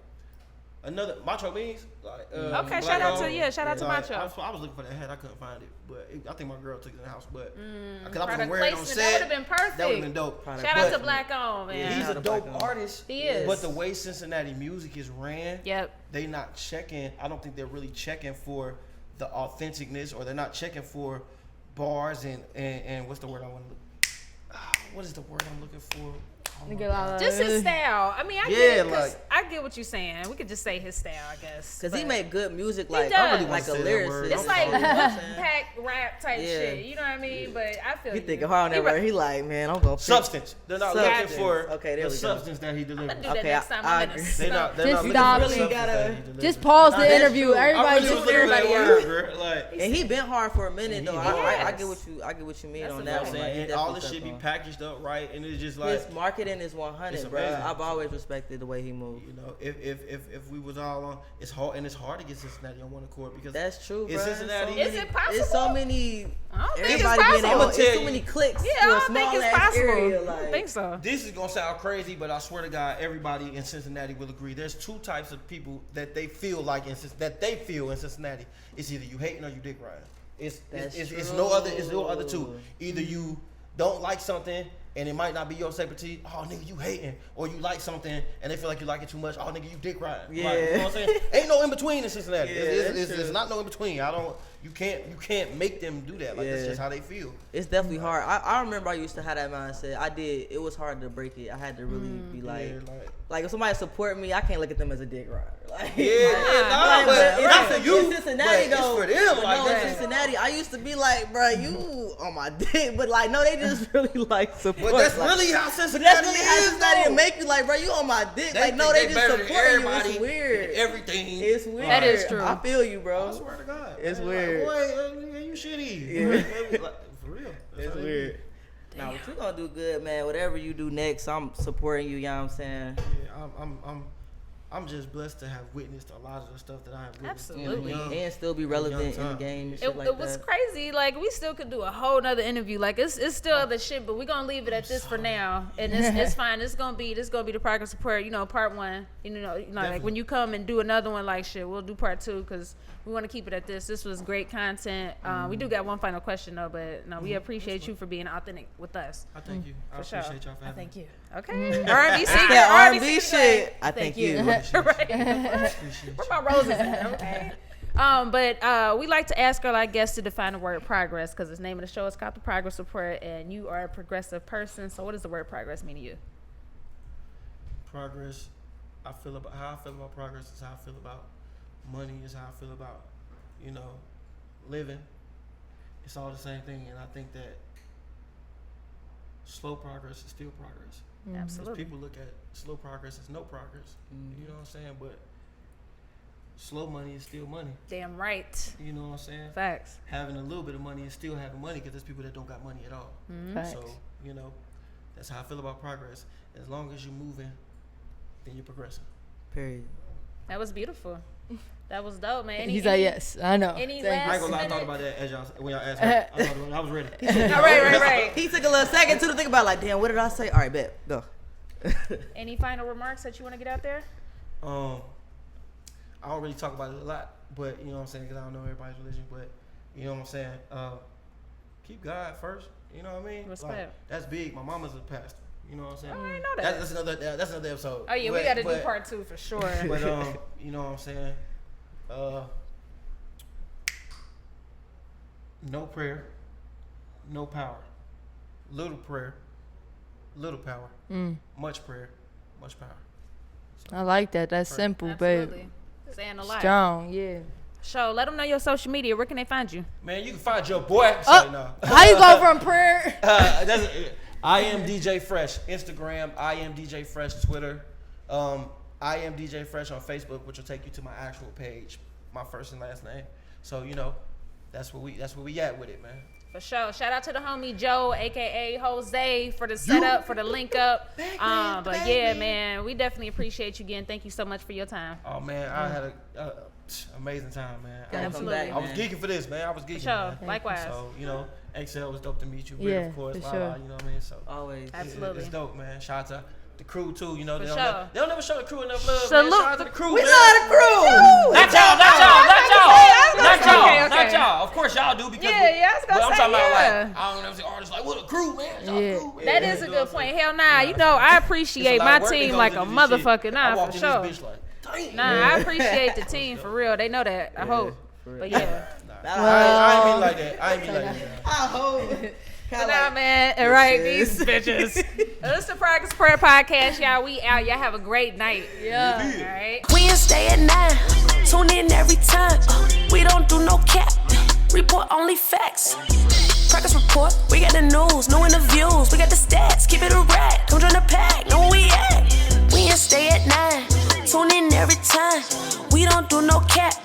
Speaker 3: another Macho Beans. Like
Speaker 4: Okay,
Speaker 3: Black
Speaker 4: shout out to
Speaker 3: owned.
Speaker 4: shout out to
Speaker 3: Like,
Speaker 4: Macho.
Speaker 3: I was looking for that hat. I couldn't find it, but I think my girl took it in the house. But because I was
Speaker 4: Product
Speaker 3: gonna wear it on
Speaker 4: placement,
Speaker 3: set,
Speaker 4: that would've been perfect.
Speaker 3: That would have been dope.
Speaker 5: Product
Speaker 4: Shout out to
Speaker 3: But
Speaker 4: Black On, man.
Speaker 3: He's
Speaker 5: Shout
Speaker 3: a
Speaker 5: out to Black
Speaker 3: dope
Speaker 5: owned.
Speaker 3: artist.
Speaker 4: He is.
Speaker 3: But the way Cincinnati music is ran,
Speaker 4: Yep.
Speaker 3: they not checking. I don't think they're really checking for the authenticness, or they're not checking for bars and what's the word I want to look. What is the word I'm looking for? Oh my God.
Speaker 4: Just his style. I mean, I
Speaker 3: Yeah,
Speaker 4: get it, 'cause
Speaker 3: like-
Speaker 4: I I get what you're saying. We could just say his style, I guess.
Speaker 5: Cause he make good music,
Speaker 4: does.
Speaker 5: like a
Speaker 3: say that
Speaker 5: lyricist.
Speaker 3: word.
Speaker 4: It's like pack rap type
Speaker 5: Yeah.
Speaker 4: shit. You know what I mean? But I feel
Speaker 5: He
Speaker 4: you.
Speaker 5: thinking hard on that word. He like, man, I'm gonna
Speaker 3: Substance. They're not
Speaker 5: Substance.
Speaker 3: looking for
Speaker 5: Okay, there
Speaker 3: the
Speaker 5: we go.
Speaker 3: substance that he
Speaker 4: I'm
Speaker 3: delivers.
Speaker 4: gonna do that
Speaker 5: Okay,
Speaker 4: next time
Speaker 5: I
Speaker 4: I'm in a
Speaker 5: agree.
Speaker 3: They're not
Speaker 4: stump.
Speaker 3: looking
Speaker 6: Just
Speaker 3: for the
Speaker 6: stop
Speaker 3: substance
Speaker 6: it.
Speaker 3: that he
Speaker 5: Just
Speaker 3: delivers.
Speaker 6: Just pause
Speaker 5: Nah,
Speaker 6: the
Speaker 5: that's
Speaker 6: interview.
Speaker 5: true.
Speaker 3: I
Speaker 6: Everybody
Speaker 3: really
Speaker 6: just
Speaker 3: was looking for that
Speaker 4: everybody
Speaker 3: word, bro. Like,
Speaker 5: And he been hard for a minute though.
Speaker 3: He
Speaker 5: I
Speaker 4: has.
Speaker 5: get what you mean
Speaker 4: That's
Speaker 5: on
Speaker 4: a
Speaker 5: that
Speaker 3: you know
Speaker 5: one.
Speaker 3: what I'm
Speaker 5: Like, he
Speaker 3: saying? And all
Speaker 5: definitely
Speaker 3: this shit be
Speaker 5: tough on.
Speaker 3: packaged up right, and it's just like,
Speaker 5: His marketing is 100,
Speaker 3: It's
Speaker 5: bro.
Speaker 3: amazing.
Speaker 5: I've always respected the way he moves.
Speaker 3: you know, if we was all on, it's hard to get Cincinnati on one accord because
Speaker 5: That's true, bro.
Speaker 3: it's Cincinnati.
Speaker 5: So
Speaker 4: Is
Speaker 5: many-
Speaker 4: it possible?
Speaker 5: It's so many.
Speaker 4: I don't think it's
Speaker 5: Everybody being
Speaker 4: possible.
Speaker 5: able.
Speaker 3: I'ma tell
Speaker 5: It's so
Speaker 3: you.
Speaker 5: many clicks.
Speaker 4: Yeah,
Speaker 5: to
Speaker 4: I
Speaker 5: a
Speaker 4: don't think
Speaker 5: small
Speaker 4: it's
Speaker 5: ass
Speaker 4: possible.
Speaker 5: area,
Speaker 4: I don't
Speaker 5: like-
Speaker 4: think so.
Speaker 3: This is gonna sound crazy, but I swear to God, everybody in Cincinnati will agree. There's two types of people that they feel like in Cincinnati. It's either you hating or you dick riding. It's no other two. Either you don't like something and it might not be your sympathy. Oh nigga, you hating, or you like something and they feel like you like it too much. Oh nigga, you dick riding.
Speaker 5: Yeah.
Speaker 3: Like, you know what I'm saying? Ain't no in between in Cincinnati.
Speaker 5: Yeah,
Speaker 3: it's
Speaker 5: that's true.
Speaker 3: not no in between. You can't make them do that. Like that's
Speaker 5: Yeah.
Speaker 3: just how they feel.
Speaker 5: It's definitely hard. I remember I used to have that mindset. It was hard to break it. I had to really be like,
Speaker 3: Yeah,
Speaker 5: like if somebody support me, I can't look at them as a dick rider. Like,
Speaker 3: nah,
Speaker 5: like,
Speaker 3: but
Speaker 5: in-
Speaker 3: not for
Speaker 5: in
Speaker 3: you.
Speaker 5: Cincinnati
Speaker 3: but
Speaker 5: though.
Speaker 3: it's for them.
Speaker 5: But
Speaker 3: Like
Speaker 5: no, in
Speaker 3: that.
Speaker 5: Cincinnati, I used to be like, bro, you on my dick, but like, no, they just really like support.
Speaker 3: But that's
Speaker 5: like,
Speaker 3: really how
Speaker 5: But
Speaker 3: Cincinnati
Speaker 5: that's really how
Speaker 3: is,
Speaker 5: Cincinnati
Speaker 3: though.
Speaker 5: will make you like, bro, you on my dick. Like, no,
Speaker 3: think
Speaker 5: they just
Speaker 3: better than
Speaker 5: support you.
Speaker 3: everybody
Speaker 5: It's weird.
Speaker 3: and everything.
Speaker 5: It's weird.
Speaker 4: That is true.
Speaker 5: I feel you, bro.
Speaker 3: I swear to God.
Speaker 5: It's
Speaker 3: Man,
Speaker 5: weird.
Speaker 3: Like, boy, you shitty.
Speaker 5: Yeah.
Speaker 3: Like, for real. That's
Speaker 5: It's
Speaker 3: how they
Speaker 5: weird. Now, what you gonna do good, man. Whatever you do next, I'm supporting you. You know what I'm saying?
Speaker 3: be. Yeah, I'm just blessed to have witnessed a lot of the stuff that I have witnessed.
Speaker 4: Absolutely.
Speaker 5: And still be relevant in the game and shit
Speaker 4: It,
Speaker 5: like
Speaker 4: it was
Speaker 5: that.
Speaker 4: crazy. Like we still could do a whole nother interview. Like it's still other shit, but we're gonna leave it at this for now. And it's fine. This gonna be the progress report. You know, part 1. You know, like when you come and do another one, like shit, we'll do part 2 because we want to keep it at this. This was great content. We do got one final question though, but no, we appreciate you for being authentic with us.
Speaker 3: I thank you. I
Speaker 4: For sure.
Speaker 3: appreciate y'all for having
Speaker 4: Thank
Speaker 3: me.
Speaker 4: you. Okay. R&B secret.
Speaker 5: That
Speaker 4: R&B
Speaker 5: R&B
Speaker 4: secret.
Speaker 5: shit. I thank you.
Speaker 4: Right.
Speaker 3: Appreciate
Speaker 4: Where my roses at? Okay. But we like to ask our guests to define the word progress because the name of the show is called The Progress Report, and you are a progressive person. So, what does the word progress mean to you?
Speaker 3: Progress. How I feel about progress is how I feel about money. Is how I feel about living. It's all the same thing, and I think that slow progress is still progress.
Speaker 4: Absolutely.
Speaker 3: Because people look at slow progress as no progress. You know what I'm saying? But slow money is still money.
Speaker 4: Damn right.
Speaker 3: You know what I'm saying?
Speaker 4: Facts.
Speaker 3: Having a little bit of money is still having money because there's people that don't got money at all.
Speaker 6: Facts.
Speaker 3: So, that's how I feel about progress. As long as you're moving, then you're progressing.
Speaker 5: Period.
Speaker 4: That was beautiful. That was dope, man.
Speaker 6: He's like, yes, I know.
Speaker 4: Any
Speaker 6: Thank
Speaker 3: I ain't gonna lie, I
Speaker 4: minute?
Speaker 3: thought about that as when y'all asked me. I thought about it. I was ready.
Speaker 4: Right.
Speaker 5: He took a little second to think about, like, damn, what did I say? All right, bet. Go.
Speaker 4: Any final remarks that you want to get out there?
Speaker 3: I don't really talk about it a lot, but you know what I'm saying, because I don't know everybody's religion, but you know what I'm saying, keep God first, you know what I mean?
Speaker 4: Respect.
Speaker 3: Like, that's big. My mama's a pastor, you know what I'm saying?
Speaker 4: I didn't know that.
Speaker 3: That's another episode.
Speaker 4: Oh yeah, we got to do part 2 for sure.
Speaker 3: But you know what I'm saying, no prayer, no power. Little prayer, little power. Much prayer, much power.
Speaker 6: I like that. That's simple,
Speaker 4: Absolutely.
Speaker 6: but
Speaker 4: Saying a lot.
Speaker 6: strong. Yeah.
Speaker 4: So let them know your social media. Where can they find you?
Speaker 3: Man, you can find your boy.
Speaker 6: How you go from prayer?
Speaker 3: I am DJ Fresh. Instagram, I am DJ Fresh. Twitter, I am DJ Fresh on Facebook, which will take you to my actual page, my first and last name. So that's where we at with it, man.
Speaker 4: For sure. Shout out to the homie Joe, aka Jose, for the setup, for the link up. But yeah, man, we definitely appreciate you again. Thank you so much for your time.
Speaker 3: Oh man, I had a amazing time, man.
Speaker 4: Absolutely.
Speaker 3: I was geeking for this, man. I was geeking.
Speaker 4: For sure.
Speaker 3: Man.
Speaker 4: Likewise.
Speaker 3: So Excel was dope to meet you.
Speaker 6: Yeah,
Speaker 3: Rick, of course.
Speaker 6: for
Speaker 3: La,
Speaker 6: sure.
Speaker 3: you know what I mean? So
Speaker 5: Always.
Speaker 4: Absolutely.
Speaker 3: it's dope, man. Shout out to the crew too. They
Speaker 4: sure.
Speaker 3: don't never show the crew enough love.
Speaker 4: Salute.
Speaker 3: Man. Shout out to the crew.
Speaker 5: We
Speaker 3: man.
Speaker 5: love the crew.
Speaker 3: Not y'all.
Speaker 4: Okay.
Speaker 3: Not y'all. Of course y'all do because
Speaker 4: Yeah, I was gonna
Speaker 3: but I'm
Speaker 4: say,
Speaker 3: talking about
Speaker 4: yeah.
Speaker 3: like I don't know if the artists like what a crew, man. Y'all
Speaker 6: Yeah.
Speaker 3: crew, man.
Speaker 4: That is a
Speaker 3: You know
Speaker 4: good
Speaker 3: what I'm
Speaker 4: point.
Speaker 3: saying?
Speaker 4: Hell nah. You know, I appreciate
Speaker 3: It's a lot
Speaker 4: my
Speaker 3: of work that
Speaker 4: team
Speaker 3: goes
Speaker 4: like a
Speaker 3: into this
Speaker 4: motherfucker.
Speaker 3: shit. I
Speaker 4: Nah,
Speaker 3: walked
Speaker 4: for
Speaker 3: in
Speaker 4: sure.
Speaker 3: this bitch like, damn.
Speaker 4: Nah, I appreciate the team for real. They know that. I hope. But yeah.
Speaker 3: I ain't mean like that.
Speaker 5: I hope.
Speaker 4: Nah, man. All right, these bitches. It's the Progress Prayer Podcast, y'all. We out. Y'all have a great night.
Speaker 6: Yeah.
Speaker 4: All right.
Speaker 1: We in stay at 9. Tune in every time. We don't do no cap. Report only facts. Progress report. We got the news, new interviews. We got the stats. Keep it a rack. Come join the pack. Know where we at. We in stay at 9. Tune in every time. We don't do no cap.